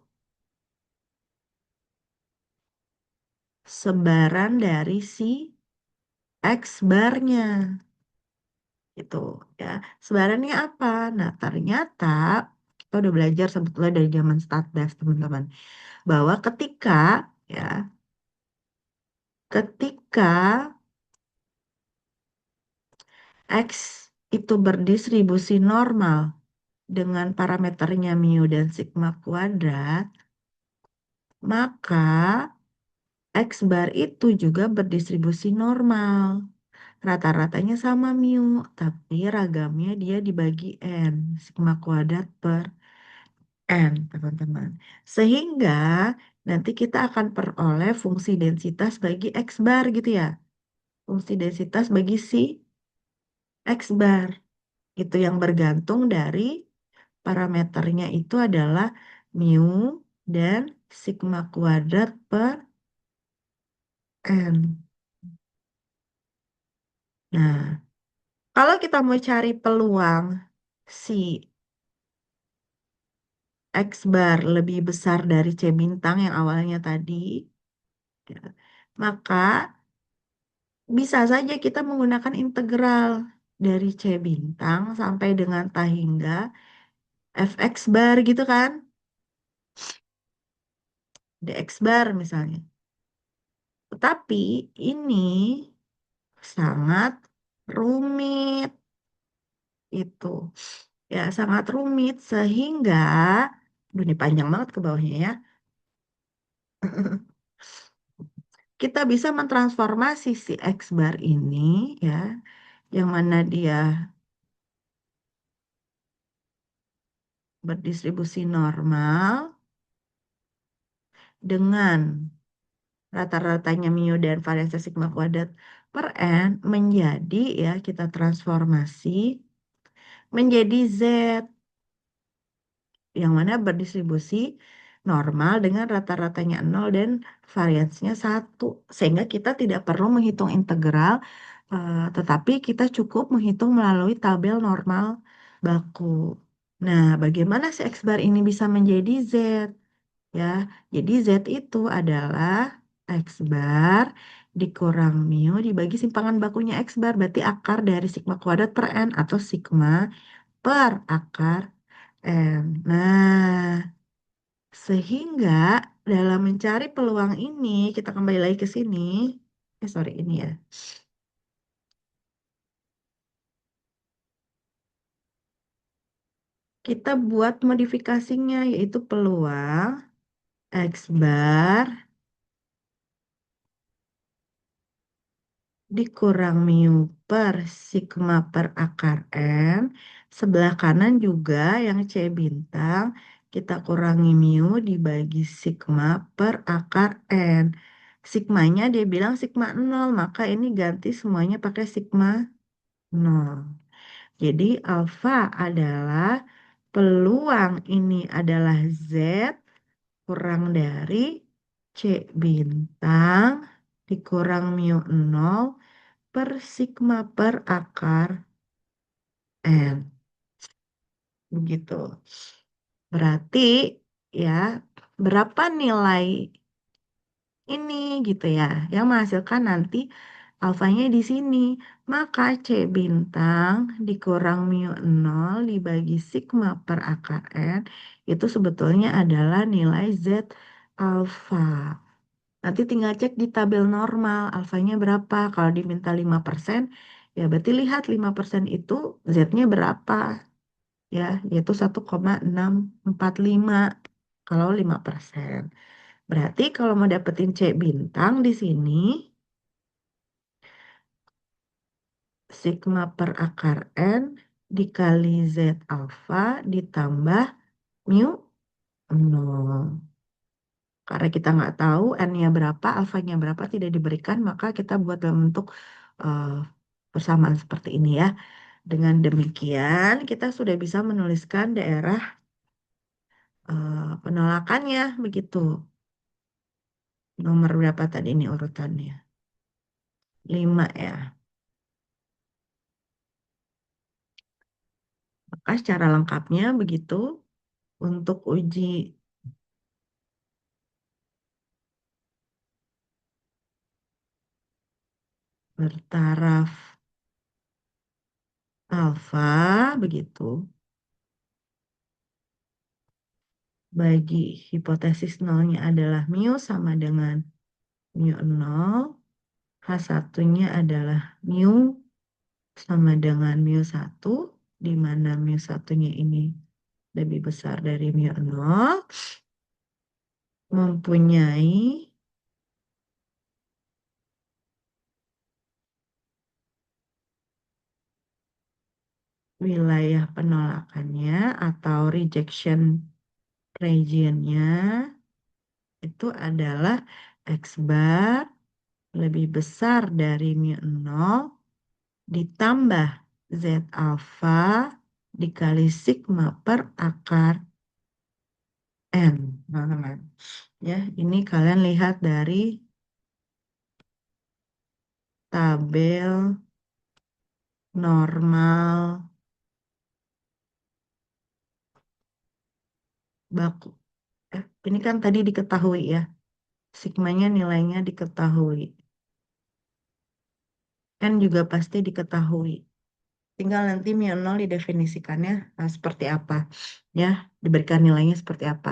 sebaran dari si X barnya. Itu ya. Sebarannya apa? Nah, ternyata kita udah belajar sebetulnya dari zaman Statdas, teman-teman, bahwa ya, ketika X itu berdistribusi normal dengan parameternya mu dan sigma kuadrat, maka X bar itu juga berdistribusi normal. Rata-ratanya sama mu, tapi ragamnya dia dibagi N, sigma kuadrat per N, teman-teman. Sehingga nanti kita akan peroleh fungsi densitas bagi X bar gitu ya. Fungsi densitas bagi si X bar. Itu yang bergantung dari parameternya itu adalah mu dan sigma kuadrat per N. Nah, kalau kita mau cari peluang si X bar lebih besar dari C bintang yang awalnya tadi, ya, maka bisa saja kita menggunakan integral dari C bintang sampai dengan hingga fx bar gitu kan, dx bar misalnya. Tetapi ini sangat rumit itu. Ya, sangat rumit sehingga, aduh ini panjang banget ke bawahnya ya. Kita bisa mentransformasi si X bar ini ya, yang mana dia berdistribusi normal dengan rata-ratanya mu dan variansi sigma kuadrat per n menjadi ya kita transformasi menjadi Z yang mana berdistribusi normal dengan rata-ratanya nol dan variansinya satu sehingga kita tidak perlu menghitung integral tetapi kita cukup menghitung melalui tabel normal baku. Nah, bagaimana si X bar ini bisa menjadi Z? Ya, jadi Z itu adalah X bar dikurang mu dibagi simpangan bakunya X bar, berarti akar dari sigma kuadrat per N atau sigma per akar N. Nah, sehingga dalam mencari peluang ini, kita kembali lagi ke sini. Sorry, ini ya. Kita buat modifikasinya, yaitu peluang X bar dikurang mu per sigma per akar N. Sebelah kanan juga yang C bintang, kita kurangi mu dibagi sigma per akar N. Sigmanya dia bilang sigma 0, maka ini ganti semuanya pakai sigma 0. Jadi alfa adalah peluang ini adalah Z kurang dari C bintang dikurang mu 0 per sigma per akar N. Begitu. Berarti ya berapa nilai ini gitu ya yang menghasilkan nanti alfanya di sini. Maka C bintang dikurang mu 0 dibagi sigma per akar N itu sebetulnya adalah nilai Z alfa. Nanti tinggal cek di tabel normal alfanya berapa. Kalau diminta 5%, ya berarti lihat 5% itu Z-nya berapa. Ya, yaitu 1,645 kalau 5%. Berarti kalau mau dapetin C bintang di sini, sigma per akar N dikali Z alfa ditambah mu 0. Karena kita nggak tahu N-nya berapa, alfanya berapa tidak diberikan, maka kita buat dalam bentuk eh, persamaan seperti ini ya. Dengan demikian, kita sudah bisa menuliskan daerah penolakannya begitu. Nomor berapa tadi ini urutannya? 5 ya. Maka secara lengkapnya begitu untuk uji bertaraf alfa begitu. Bagi hipotesis nolnya adalah mu sama dengan mu 0. H1-nya adalah mu sama dengan mu 1, di mana mu 1-nya ini lebih besar dari mu 0, mempunyai wilayah penolakannya atau rejection regionnya itu adalah X bar lebih besar dari mu nol ditambah Z alfa dikali sigma per akar N, teman-teman. Ya, ini kalian lihat dari tabel normal baku. Ini kan tadi diketahui ya, sigmanya nilainya diketahui. N juga pasti diketahui. Tinggal nanti mu nol didefinisikannya seperti apa. Ya, diberikan nilainya seperti apa.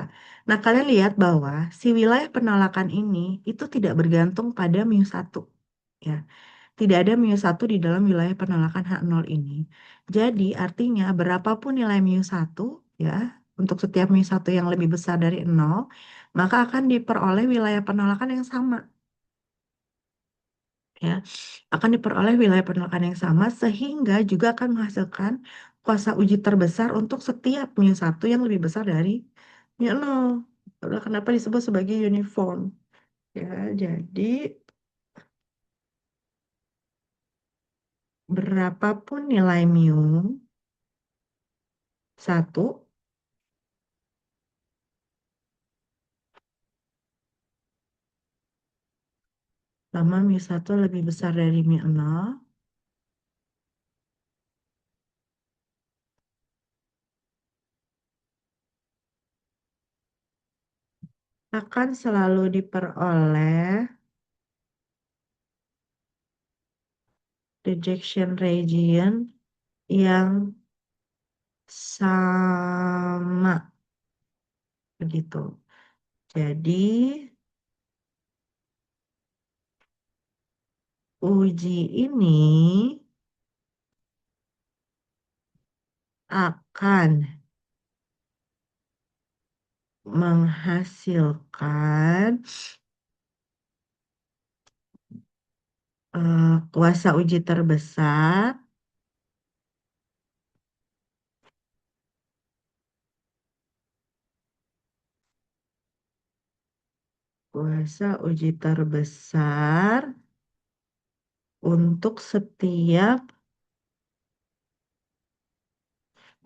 Nah, kalian lihat bahwa si wilayah penolakan ini itu tidak bergantung pada mu 1. Ya, tidak ada mu 1 di dalam wilayah penolakan H0 ini. Jadi, artinya berapapun nilai mu 1, ya, untuk setiap mu 1 yang lebih besar dari 0, maka akan diperoleh wilayah penolakan yang sama. Ya, akan diperoleh wilayah penolakan yang sama sehingga juga akan menghasilkan kuasa uji terbesar untuk setiap mu 1 yang lebih besar dari mu 0. Itulah kenapa disebut sebagai uniform. Ya, jadi berapapun nilai mu 1 sama mu 1 lebih besar dari mu 0 akan selalu diperoleh rejection region yang sama begitu. Jadi uji ini akan menghasilkan kuasa uji terbesar, kuasa uji terbesar untuk setiap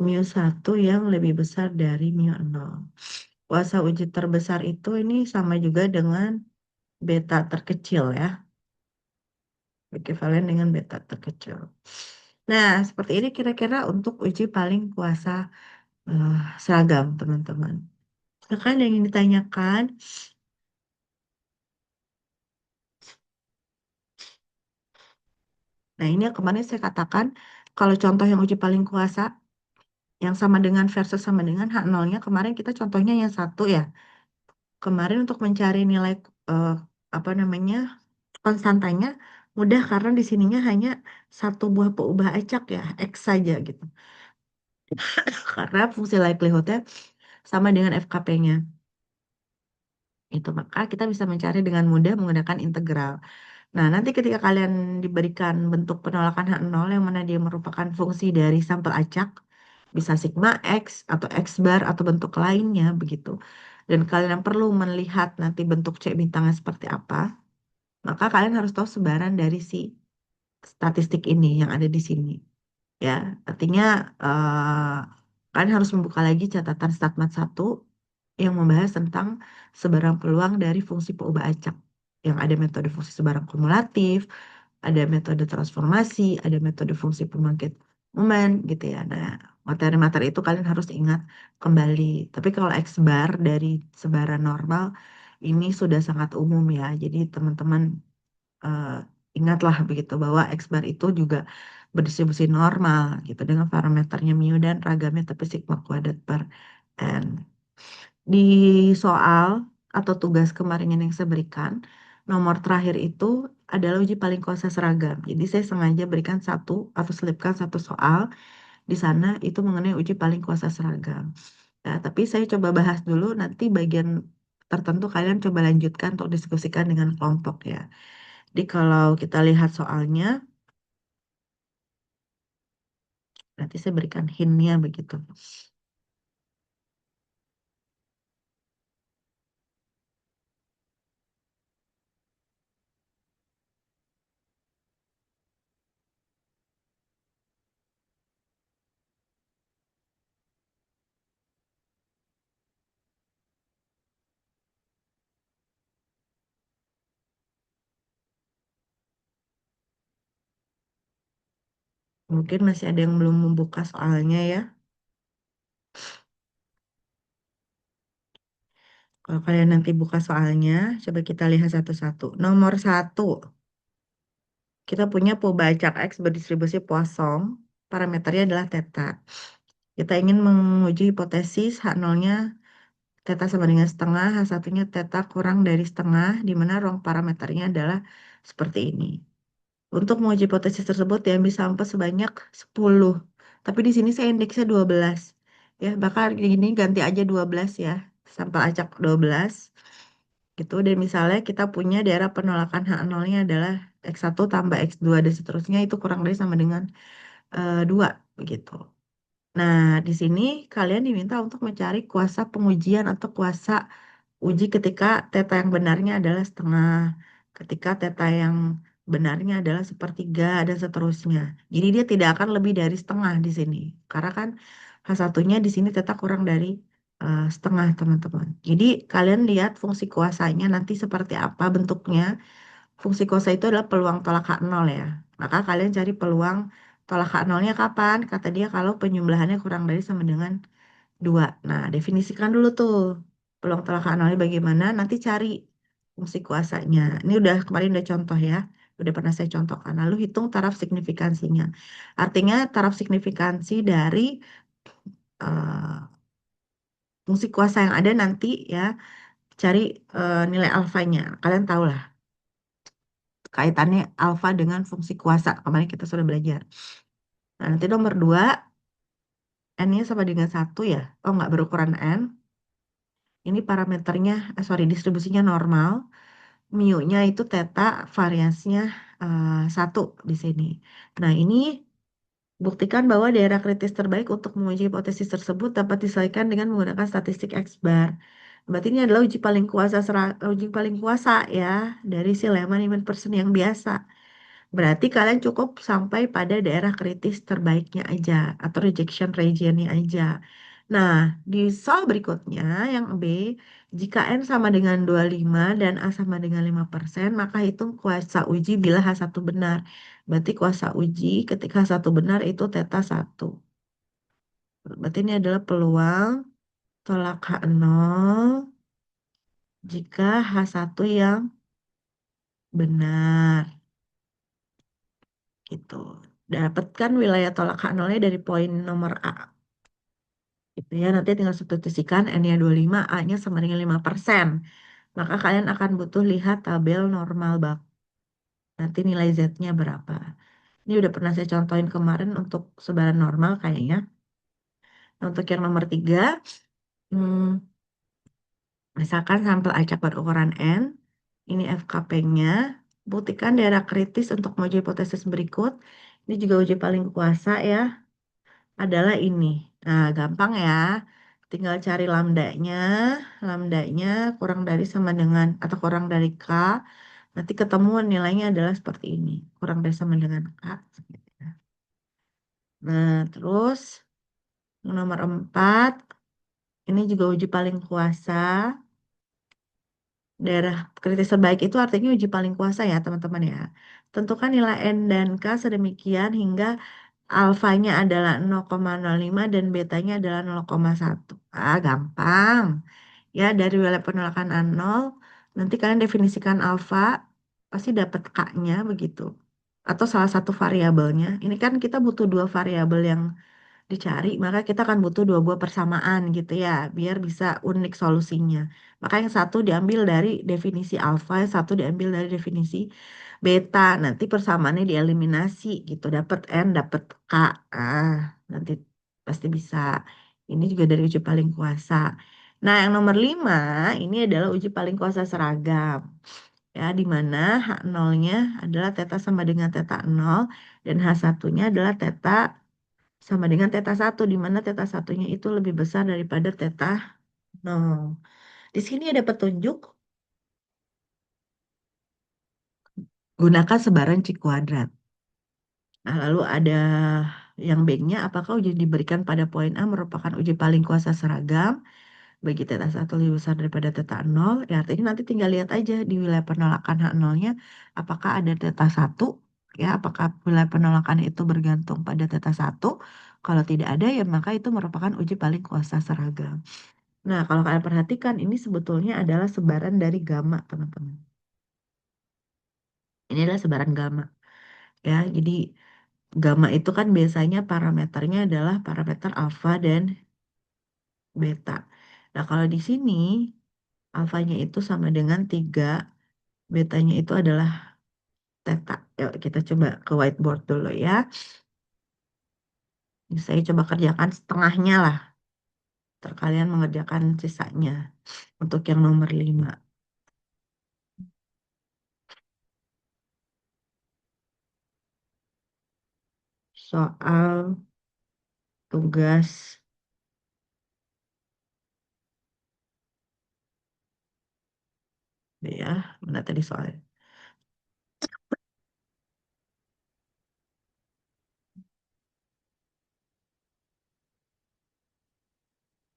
mu 1 yang lebih besar dari mu 0. Kuasa uji terbesar itu ini sama juga dengan beta terkecil ya, ekuivalen dengan beta terkecil. Nah, seperti ini kira-kira untuk uji paling kuasa eh, seragam, teman-teman. Maka ada yang ingin ditanyakan. Nah, ini yang kemarin saya katakan, kalau contoh yang uji paling kuasa, yang sama dengan versus sama dengan H0-nya, kemarin kita contohnya yang satu ya. Kemarin untuk mencari nilai eh, apa namanya konstantanya mudah karena di sininya hanya satu buah peubah acak ya, X saja gitu. Karena fungsi likelihood-nya sama dengan FKP-nya. Itu maka kita bisa mencari dengan mudah menggunakan integral. Nah, nanti ketika kalian diberikan bentuk penolakan H0 yang mana dia merupakan fungsi dari sampel acak, bisa sigma X atau X bar atau bentuk lainnya begitu. Dan kalian perlu melihat nanti bentuk C bintangnya seperti apa, maka kalian harus tahu sebaran dari si statistik ini yang ada di sini. Ya, artinya kalian harus membuka lagi catatan Statmat 1 yang membahas tentang sebarang peluang dari fungsi peubah acak. Yang ada metode fungsi sebarang kumulatif, ada metode transformasi, ada metode fungsi pembangkit momen gitu ya. Nah, materi-materi itu kalian harus ingat kembali. Tapi kalau X bar dari sebaran normal ini sudah sangat umum ya. Jadi teman-teman eh, ingatlah begitu bahwa X bar itu juga berdistribusi normal gitu dengan parameternya mu dan ragamnya tapi sigma kuadrat per n. Di soal atau tugas kemarin yang saya berikan, nomor terakhir itu adalah uji paling kuasa seragam. Jadi saya sengaja berikan satu atau selipkan satu soal di sana itu mengenai uji paling kuasa seragam. Nah, tapi saya coba bahas dulu nanti bagian tertentu kalian coba lanjutkan untuk diskusikan dengan kelompok ya. Jadi kalau kita lihat soalnya, nanti saya berikan hintnya begitu. Mungkin masih ada yang belum membuka soalnya ya. Kalau kalian nanti buka soalnya, coba kita lihat satu-satu. Nomor satu, kita punya Pubacak X berdistribusi Poisson. Parameternya adalah theta. Kita ingin menguji hipotesis H0-nya theta sama dengan setengah, H1-nya theta kurang dari setengah, di mana ruang parameternya adalah seperti ini. Untuk menguji hipotesis tersebut diambil sampel sebanyak 10. Tapi di sini saya indeksnya 12. Ya, bakal ini ganti aja 12 ya. Sampel acak 12 gitu. Dan misalnya kita punya daerah penolakan H0-nya adalah X1 tambah X2 dan seterusnya itu kurang dari sama dengan 2 begitu. Nah, di sini kalian diminta untuk mencari kuasa pengujian atau kuasa uji ketika teta yang benarnya adalah setengah, ketika teta yang benarnya adalah sepertiga, dan seterusnya. Jadi dia tidak akan lebih dari setengah di sini. Karena kan H1-nya di sini teta kurang dari setengah, teman-teman. Jadi kalian lihat fungsi kuasanya nanti seperti apa bentuknya. Fungsi kuasa itu adalah peluang tolak H0 ya. Maka kalian cari peluang tolak H0-nya kapan? Kata dia kalau penyembelahannya kurang dari sama dengan 2. Nah, definisikan dulu tuh peluang tolak H0-nya bagaimana. Nanti cari fungsi kuasanya. Ini udah kemarin udah contoh ya. Udah pernah saya contohkan. Lalu hitung taraf signifikansinya. Artinya taraf signifikansi dari eh, fungsi kuasa yang ada nanti ya. Cari nilai alfanya. Kalian tahu lah kaitannya alfa dengan fungsi kuasa. Kemarin kita sudah belajar. Nah, nanti nomor 2, N-nya sama dengan 1 ya. Oh, nggak berukuran N. Ini parameternya, sorry, distribusinya normal. Mu-nya itu theta, variansnya 1 di sini. Nah, ini buktikan bahwa daerah kritis terbaik untuk menguji hipotesis tersebut dapat disesuaikan dengan menggunakan statistik X bar. Berarti ini adalah uji paling kuasa ya dari si Lehman-Eman-Persen yang biasa. Berarti kalian cukup sampai pada daerah kritis terbaiknya aja atau rejection regionnya aja. Nah, di soal berikutnya yang B, jika N sama dengan 25 dan A sama dengan 5%, maka hitung kuasa uji bila H1 benar. Berarti kuasa uji ketika H1 benar itu theta 1. Berarti ini adalah peluang tolak H0 jika H1 yang benar. Gitu. Dapatkan wilayah tolak H0-nya dari poin nomor A. Gitu ya, nanti tinggal substitusikan N-nya 25, A-nya sama dengan 5%. Maka kalian akan butuh lihat tabel normal bak. Nanti nilai Z-nya berapa. Ini udah pernah saya contohin kemarin untuk sebaran normal kayaknya. Nah, untuk yang nomor 3, hmm, misalkan sampel acak berukuran N, ini FKP-nya, buktikan daerah kritis untuk menguji hipotesis berikut. Ini juga uji paling kuasa ya, adalah ini. Nah, gampang ya. Tinggal cari lambdanya. Lambdanya kurang dari sama dengan atau kurang dari K. Nanti ketemuan nilainya adalah seperti ini. Kurang dari sama dengan K. Nah, terus nomor 4. Ini juga uji paling kuasa. Daerah kritis terbaik itu artinya uji paling kuasa ya, teman-teman ya. Tentukan nilai N dan K sedemikian hingga alfanya adalah 0,05 dan betanya adalah 0,1. Ah, gampang. Ya, dari wilayah penolakan A0, nanti kalian definisikan alfa, pasti dapat K-nya begitu. Atau salah satu variabelnya. Ini kan kita butuh dua variabel yang dicari, maka kita akan butuh dua buah persamaan gitu ya, biar bisa unik solusinya. Maka yang satu diambil dari definisi alfa, yang satu diambil dari definisi beta. Nanti persamaannya dieliminasi gitu, dapat N, dapat K. Ah, nanti pasti bisa. Ini juga dari uji paling kuasa. Nah, yang nomor 5 ini adalah uji paling kuasa seragam. Ya, di mana H0-nya adalah theta sama dengan theta 0 dan H1-nya adalah theta sama dengan theta 1 di mana theta satunya itu lebih besar daripada theta 0. Di sini ada petunjuk gunakan sebaran C kuadrat. Nah, lalu ada yang B-nya apakah uji diberikan pada poin A merupakan uji paling kuasa seragam bagi theta 1 lebih besar daripada theta 0. Ya, artinya nanti tinggal lihat aja di wilayah penolakan H0-nya apakah ada theta 1 ya, apakah nilai penolakan itu bergantung pada theta satu? Kalau tidak ada, ya maka itu merupakan uji paling kuasa seragam. Nah, kalau kalian perhatikan, ini sebetulnya adalah sebaran dari gamma, teman-teman. Ini adalah sebaran gamma, ya. Jadi gamma itu kan biasanya parameternya adalah parameter alfa dan beta. Nah, kalau di sini alfanya itu sama dengan 3, betanya itu adalah theta. Yuk, kita coba ke whiteboard dulu ya. Saya coba kerjakan setengahnya lah. Kalian mengerjakan sisanya untuk yang nomor 5. Soal tugas, ya, mana tadi soalnya?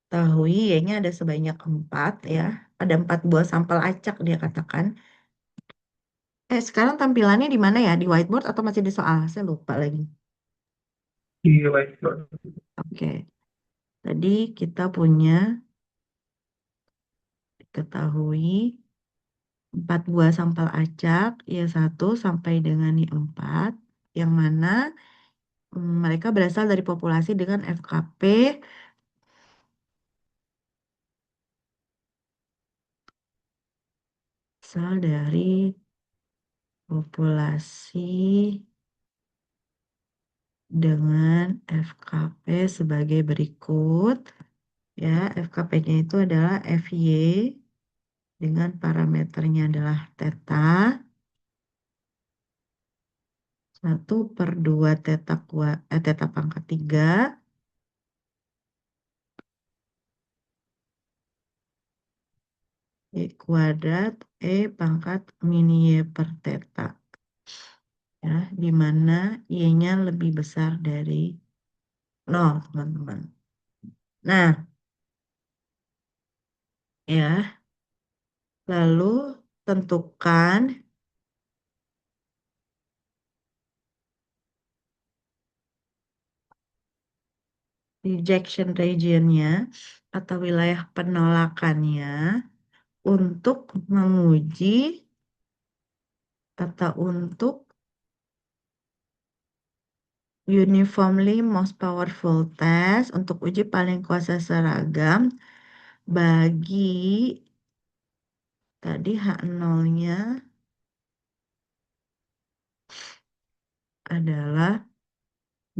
Ketahui Y-nya ada sebanyak 4 ya. Ada 4 buah sampel acak dia katakan. Sekarang tampilannya di mana ya? Di whiteboard atau masih di soal? Saya lupa lagi. Di whiteboard. Oke. Tadi kita punya ketahui 4 buah sampel acak, ya satu sampai dengan y 4, yang mana mereka berasal dari populasi dengan FKP berasal dari populasi dengan FKP sebagai berikut. Ya, FKP-nya itu adalah FY dengan parameternya adalah theta 1/2 theta pangkat 3 Y kuadrat pangkat mini Y per theta. Ya, di mana Y-nya lebih besar dari 0, teman-teman. Nah, ya, lalu tentukan rejection region-nya atau wilayah penolakannya untuk menguji atau untuk uniformly most powerful test untuk uji paling kuasa seragam bagi tadi H0-nya adalah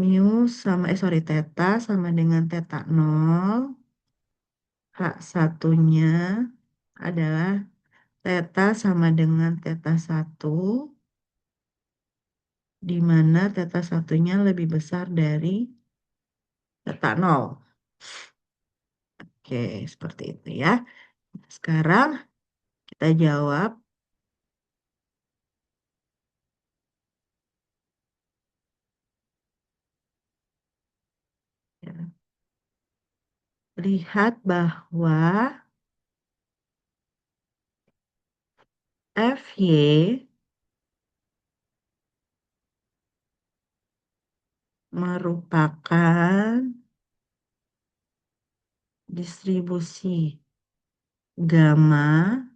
mu sama theta sama dengan theta 0, H satunya adalah theta sama dengan theta 1, di mana theta satunya lebih besar dari theta 0. Oke, seperti itu ya. Sekarang kita jawab. Ya. Lihat bahwa FY merupakan distribusi gamma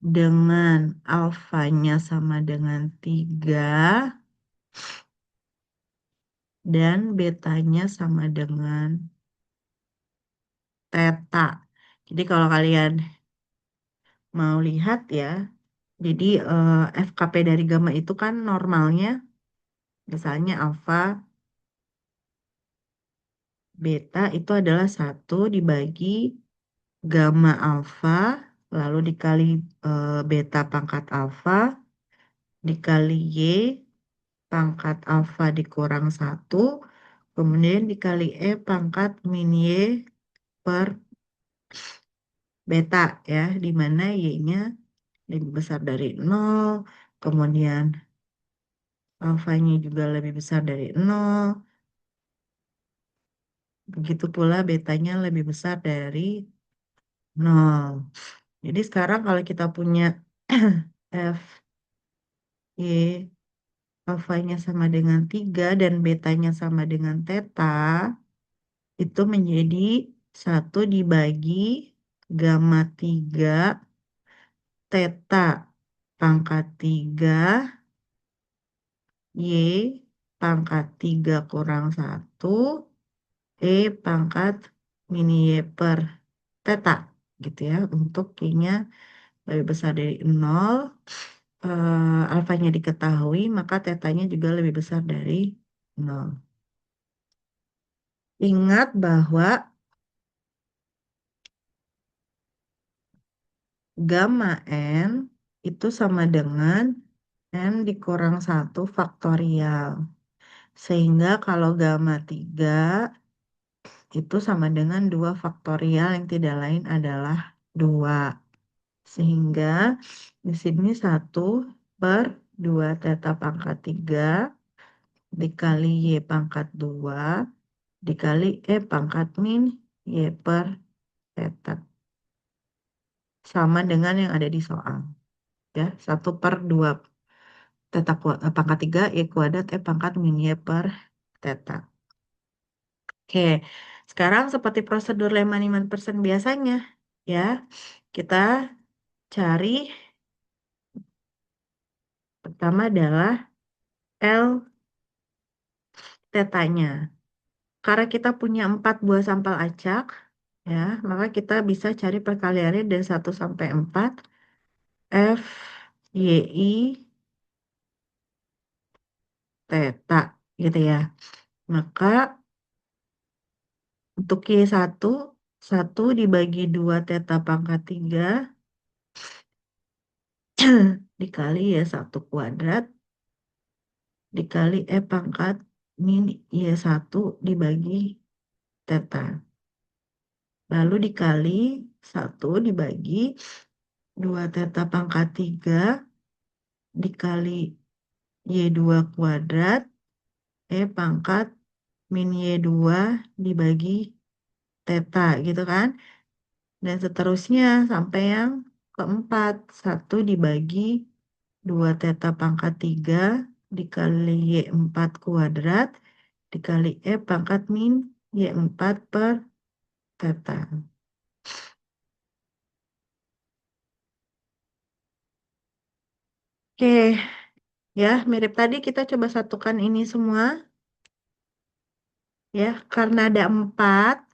dengan alfanya sama dengan 3 dan betanya sama dengan theta. Jadi kalau kalian mau lihat ya, jadi FKP dari gamma itu kan normalnya misalnya alfa, beta itu adalah 1 dibagi gamma alfa, lalu dikali beta pangkat alfa, dikali Y pangkat alfa dikurang 1, kemudian dikali pangkat min Y per beta ya, di mana Y-nya lebih besar dari 0, kemudian alfanya juga lebih besar dari 0, begitu pula betanya lebih besar dari 0. Jadi sekarang kalau kita punya F Y alfanya sama dengan 3 dan betanya sama dengan theta, itu menjadi 1 dibagi gamma 3 theta pangkat 3 Y pangkat 3 kurang 1 E pangkat mini Y per theta gitu ya. Untuk Y-nya lebih besar dari 0, alfanya diketahui, maka tetanya juga lebih besar dari 0. Ingat bahwa gamma N itu sama dengan N dikurang 1 faktorial. Sehingga kalau gamma 3 itu sama dengan 2 faktorial yang tidak lain adalah 2. Sehingga di sini 1/2 θ pangkat 3 dikali Y pangkat 2 dikali E pangkat min Y per θ. Sama dengan yang ada di soal. Ya, 1/2 θ pangkat 3 Y kuadrat E pangkat min Y per θ. Oke, sekarang seperti prosedur Riemann-Eman-Persen biasanya, ya, kita cari pertama adalah L tetanya. Karena kita punya 4 buah sampel acak, ya, maka kita bisa cari perkaliannya dari 1 sampai 4 F Y I teta gitu ya. Maka untuk Y1, 1 dibagi 2 θ pangkat 3 dikali Y1 kuadrat dikali E pangkat min Y1 dibagi θ. Lalu dikali 1 dibagi 2 θ pangkat 3 dikali Y2 kuadrat E pangkat min Y2 dibagi θ gitu kan. Dan seterusnya sampai yang keempat. 1 dibagi 2 θ pangkat 3 dikali Y4 kuadrat dikali E pangkat min Y4 per θ. Oke, ya mirip tadi kita coba satukan ini semua. Ya, karena ada 4,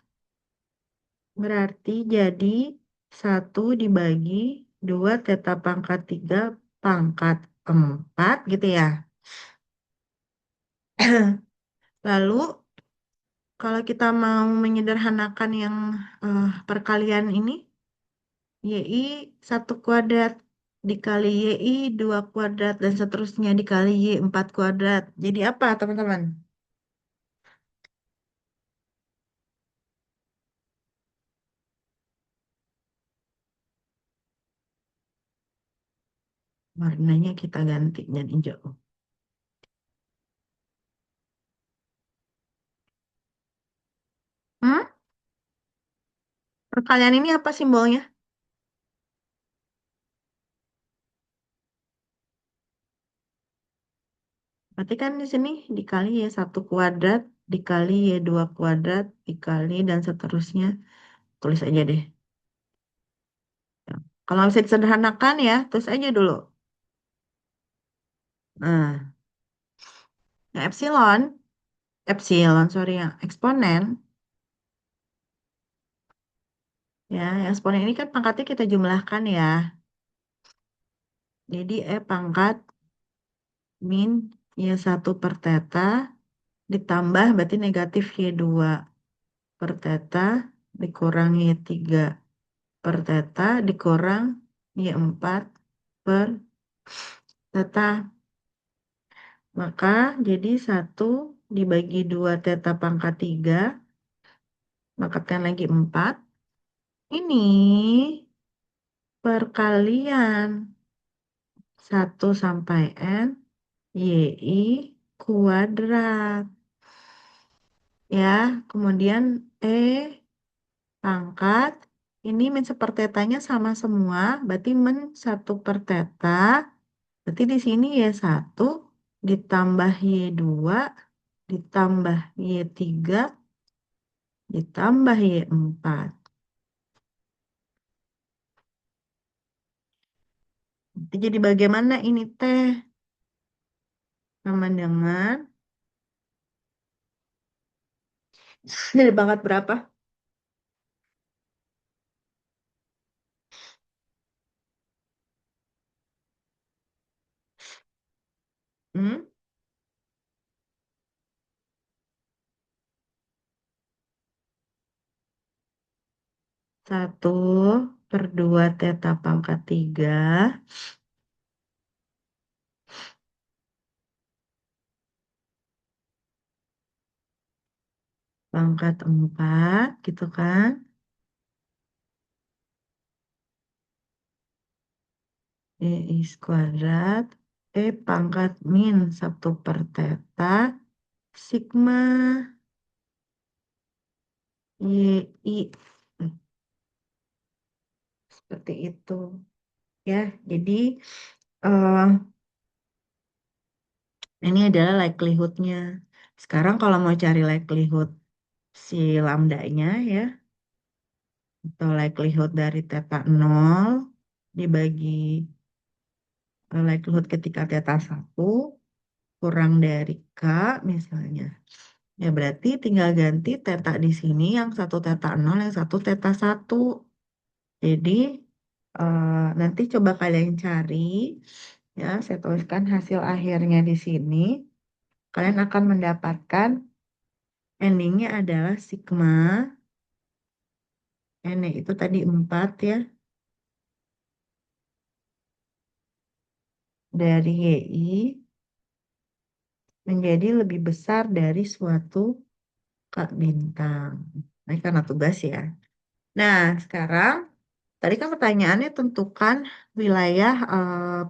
berarti jadi 1 dibagi 2 θ pangkat 3 pangkat 4 gitu ya. Lalu kalau kita mau menyederhanakan yang perkalian ini, Y1 kuadrat dikali Y2 kuadrat dan seterusnya dikali Y4 kuadrat. Jadi apa teman-teman? Warnanya kita ganti jadi hijau. Hmm? Perkalian ini apa simbolnya? Berarti kan di sini dikali Y1 kuadrat, dikali Y2 kuadrat, dikali dan seterusnya. Tulis aja deh. Ya. Kalau bisa disederhanakan ya, tulis aja dulu. Nah, yang sorry, yang eksponen, ya, yang eksponen ini kan pangkatnya kita jumlahkan ya. Jadi E pangkat min Y1 per θ ditambah berarti negatif Y2 per θ dikurang Y3 per θ dikurang Y4 per θ. Maka jadi 1 dibagi 2 θ pangkat 3, maka lagi 4. Ini perkalian 1 sampai N YI kuadrat. Ya, kemudian E pangkat. Ini min seper tetanya sama semua, berarti men 1 per θ Berarti di sini Y1 ditambah Y2 ditambah Y3 ditambah Y4. Jadi bagaimana ini teh? Sama dengan dari pangkat berapa? Hmm? 1/2 theta pangkat 3 pangkat 4 gitu kan. X kuadrat pangkat -1/θ sigma Y I. Hmm, seperti itu ya. Jadi eh, ini adalah likelihoodnya. Sekarang kalau mau cari likelihood si lambdanya ya, atau likelihood dari θ 0 dibagi likelihood ketika θ 1 kurang dari K misalnya. Ya berarti tinggal ganti θ di sini yang satu θ 0 yang satu θ 1. Jadi nanti coba kalian cari ya, saya tuliskan hasil akhirnya di sini. Kalian akan mendapatkan endingnya adalah sigma N itu tadi 4 ya dari YI menjadi lebih besar dari suatu Kak bintang. Nah, ini karena tugas ya. Nah, sekarang tadi kan pertanyaannya tentukan wilayah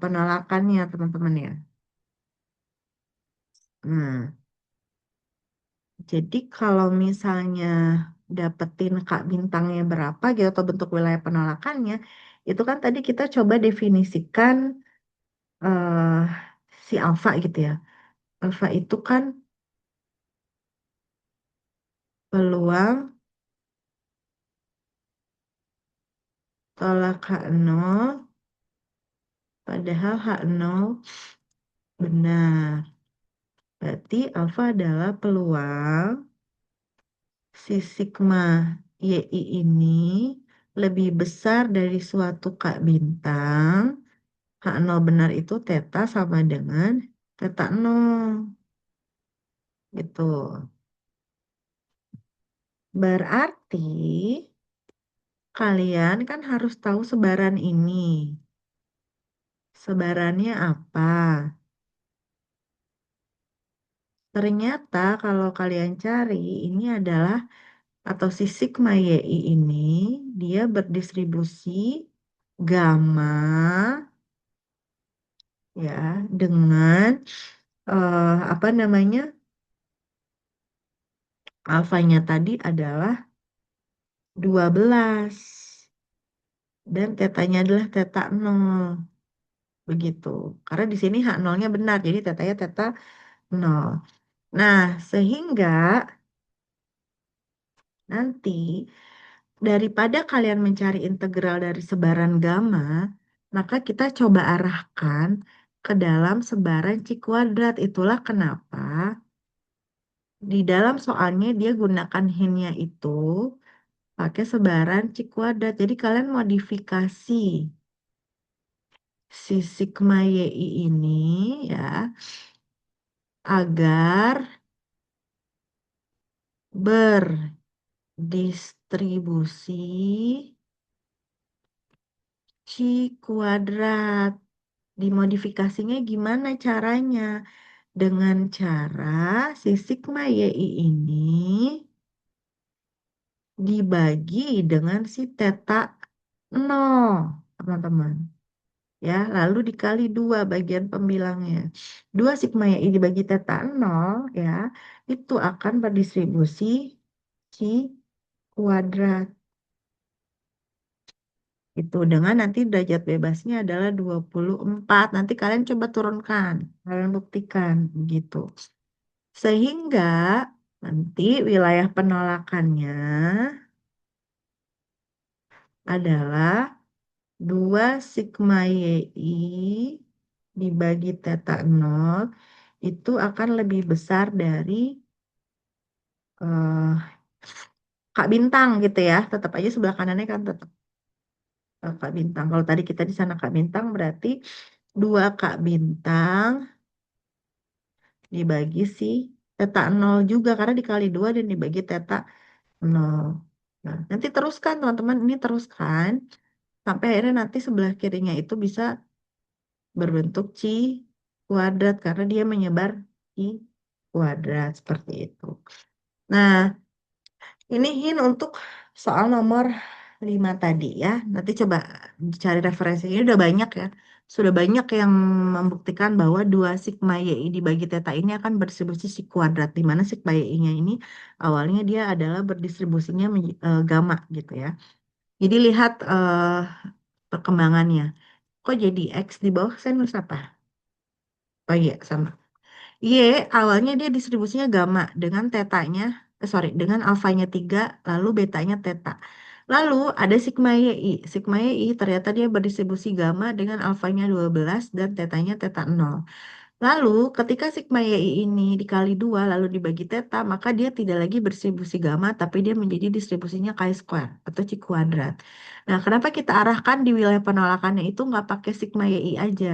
penolakannya, teman-teman ya. Nah, jadi kalau misalnya dapetin Kak bintangnya berapa gitu atau bentuk wilayah penolakannya, itu kan tadi kita coba definisikan eh, si alfa gitu ya. Alfa itu kan peluang tolak H0 padahal H0 benar. Berarti alfa adalah peluang si sigma YI ini lebih besar dari suatu Kak bintang. H0 benar itu theta sama dengan θ 0. Gitu. Berarti kalian kan harus tahu sebaran ini. Sebarannya apa? Ternyata kalau kalian cari ini adalah atau si sigma YI ini dia berdistribusi gamma ya dengan apa namanya? Alfanya tadi adalah 12 dan tetanya adalah θ 0 begitu. Karena di sini H0-nya benar jadi tetanya θ 0. Nah, sehingga nanti daripada kalian mencari integral dari sebaran gamma, maka kita coba arahkan ke dalam sebaran C kuadrat. Itulah kenapa di dalam soalnya dia gunakan hintnya itu pakai sebaran C kuadrat. Jadi kalian modifikasi si sigma YI ini ya agar berdistribusi C kuadrat. Dimodifikasinya gimana caranya? Dengan cara si sigma YI ini dibagi dengan si theta 0, teman-teman. Ya, lalu dikali 2 bagian pembilangnya. 2 sigma YI dibagi theta 0, ya, itu akan berdistribusi C kuadrat. Itu dengan nanti derajat bebasnya adalah 24. Nanti kalian coba turunkan, kalian buktikan gitu. Sehingga nanti wilayah penolakannya adalah 2 sigma YI dibagi theta nol itu akan lebih besar dari eh, Kak Bintang gitu ya. Tetap aja sebelah kanannya kan tetap Kak Bintang. Kalau tadi kita di sana Kak Bintang berarti 2 Kak Bintang dibagi si theta nol juga karena dikali 2 dan dibagi theta nol. Nah, nanti teruskan teman-teman, ini teruskan sampai akhirnya nanti sebelah kirinya itu bisa berbentuk kuadrat karena dia menyebar ci kuadrat seperti itu. Nah, ini untuk soal nomor 5 tadi ya. Nanti coba cari referensinya. Ini udah banyak ya. Sudah banyak yang membuktikan bahwa 2 sigma YI dibagi theta ini akan berdistribusi si kuadrat. Di mana sigma YI-nya ini awalnya dia adalah berdistribusinya gamma gitu ya. Jadi lihat perkembangannya. Kok jadi X di bawah saya nulis apa? Oh iya, sama. Y awalnya dia distribusinya gamma dengan tetanya, dengan alfanya 3, lalu betanya teta. Lalu ada sigma YI. Sigma YI ternyata dia berdistribusi gamma dengan alfanya 12 dan tetanya teta 0. Lalu ketika sigma YI ini dikali 2 lalu dibagi teta, maka dia tidak lagi berdistribusi gamma, tapi dia menjadi distribusinya chi-square atau chi kuadrat. Nah, kenapa kita arahkan di wilayah penolakannya itu nggak pakai sigma YI aja?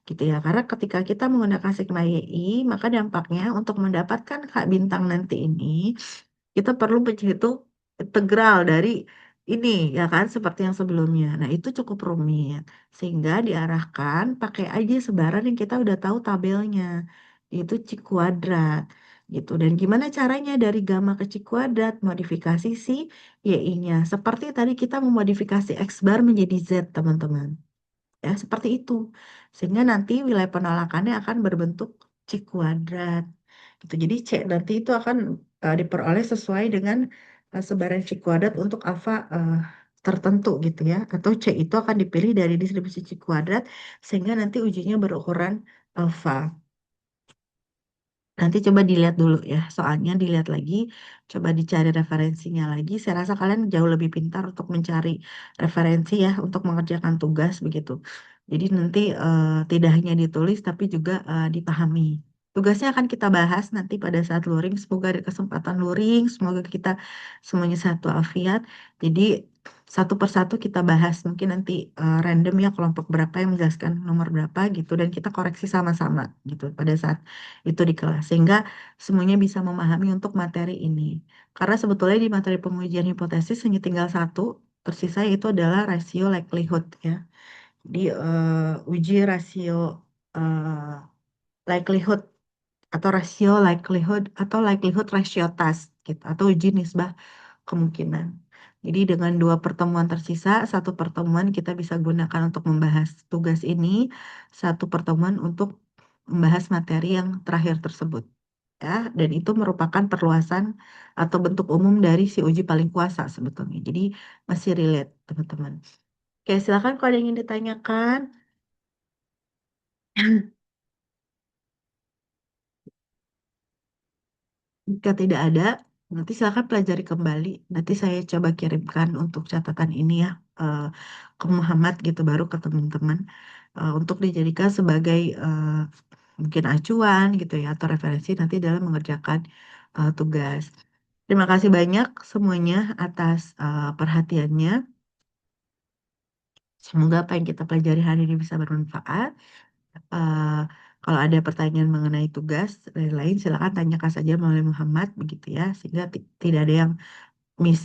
Gitu ya, karena ketika kita menggunakan sigma YI, maka dampaknya untuk mendapatkan Kak Bintang nanti ini, kita perlu menghitung integral dari ini, ya kan, seperti yang sebelumnya. Nah, itu cukup rumit. Sehingga diarahkan pakai aja sebaran yang kita udah tahu tabelnya, yaitu C kuadrat. Gitu. Dan gimana caranya dari gamma ke C kuadrat? Modifikasi si Y-nya. Seperti tadi kita memodifikasi X bar menjadi Z, teman-teman. Ya, seperti itu. Sehingga nanti wilayah penolakannya akan berbentuk C kuadrat. Gitu. Jadi C nanti itu akan diperoleh sesuai dengan sebaran C kuadrat untuk alfa tertentu gitu ya. Atau C itu akan dipilih dari distribusi C kuadrat sehingga nanti ujinya berukuran alfa. Nanti coba dilihat dulu ya, soalnya dilihat lagi, coba dicari referensinya lagi. Saya rasa kalian jauh lebih pintar untuk mencari referensi ya, untuk mengerjakan tugas begitu. Jadi nanti tidak hanya ditulis, tapi juga dipahami. Tugasnya akan kita bahas nanti pada saat luring. Semoga ada kesempatan luring, semoga kita semuanya satu afiat. Jadi satu persatu kita bahas. Mungkin nanti random ya kelompok berapa yang menjelaskan nomor berapa gitu, dan kita koreksi sama-sama gitu pada saat itu di kelas sehingga semuanya bisa memahami untuk materi ini karena sebetulnya di materi pengujian hipotesis hanya tinggal satu tersisa yaitu adalah rasio likelihood ya di uji rasio eh, likelihood atau rasio likelihood atau likelihood ratio task gitu atau uji nisbah kemungkinan. Jadi dengan 2 pertemuan tersisa, satu pertemuan kita bisa gunakan untuk membahas tugas ini, satu pertemuan untuk membahas materi yang terakhir tersebut. Ya, dan itu merupakan perluasan atau bentuk umum dari si uji paling kuasa sebetulnya. Jadi masih relate, teman-teman. Oke, silakan kalau ada yang ingin ditanyakan. Jika tidak ada, nanti silakan pelajari kembali. Nanti saya coba kirimkan untuk catatan ini ya eh, ke Muhammad gitu baru ke teman-teman untuk dijadikan sebagai mungkin acuan gitu ya atau referensi nanti dalam mengerjakan tugas. Terima kasih banyak semuanya atas perhatiannya. Semoga apa yang kita pelajari hari ini bisa bermanfaat. Eh, Kalau ada pertanyaan mengenai tugas dan lain, silakan tanyakan saja melalui Muhammad begitu ya, sehingga tidak ada yang miss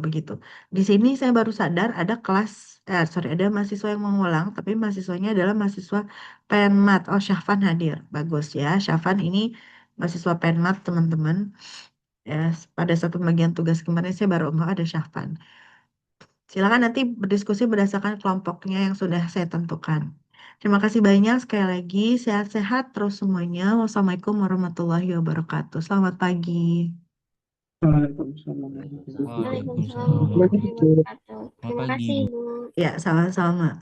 begitu. Di sini saya baru sadar ada ada mahasiswa yang mengulang, tapi mahasiswanya adalah mahasiswa Penmat. Oh, Syafan hadir, bagus ya. Syafan ini mahasiswa Penmat teman-teman. Ya, pada satu bagian tugas kemarin saya baru enggak ada Syafan. Silakan nanti berdiskusi berdasarkan kelompoknya yang sudah saya tentukan. Terima kasih banyak sekali lagi. Sehat-sehat terus semuanya. Wassalamualaikum warahmatullahi wabarakatuh. Selamat pagi. Waalaikumsalam warahmatullahi Waalaikumsalam warahmatullahi wabarakatuh. wabarakatuh. Selamat Terima pagi, kasih, Bu. Ibu. Ya, sama-sama.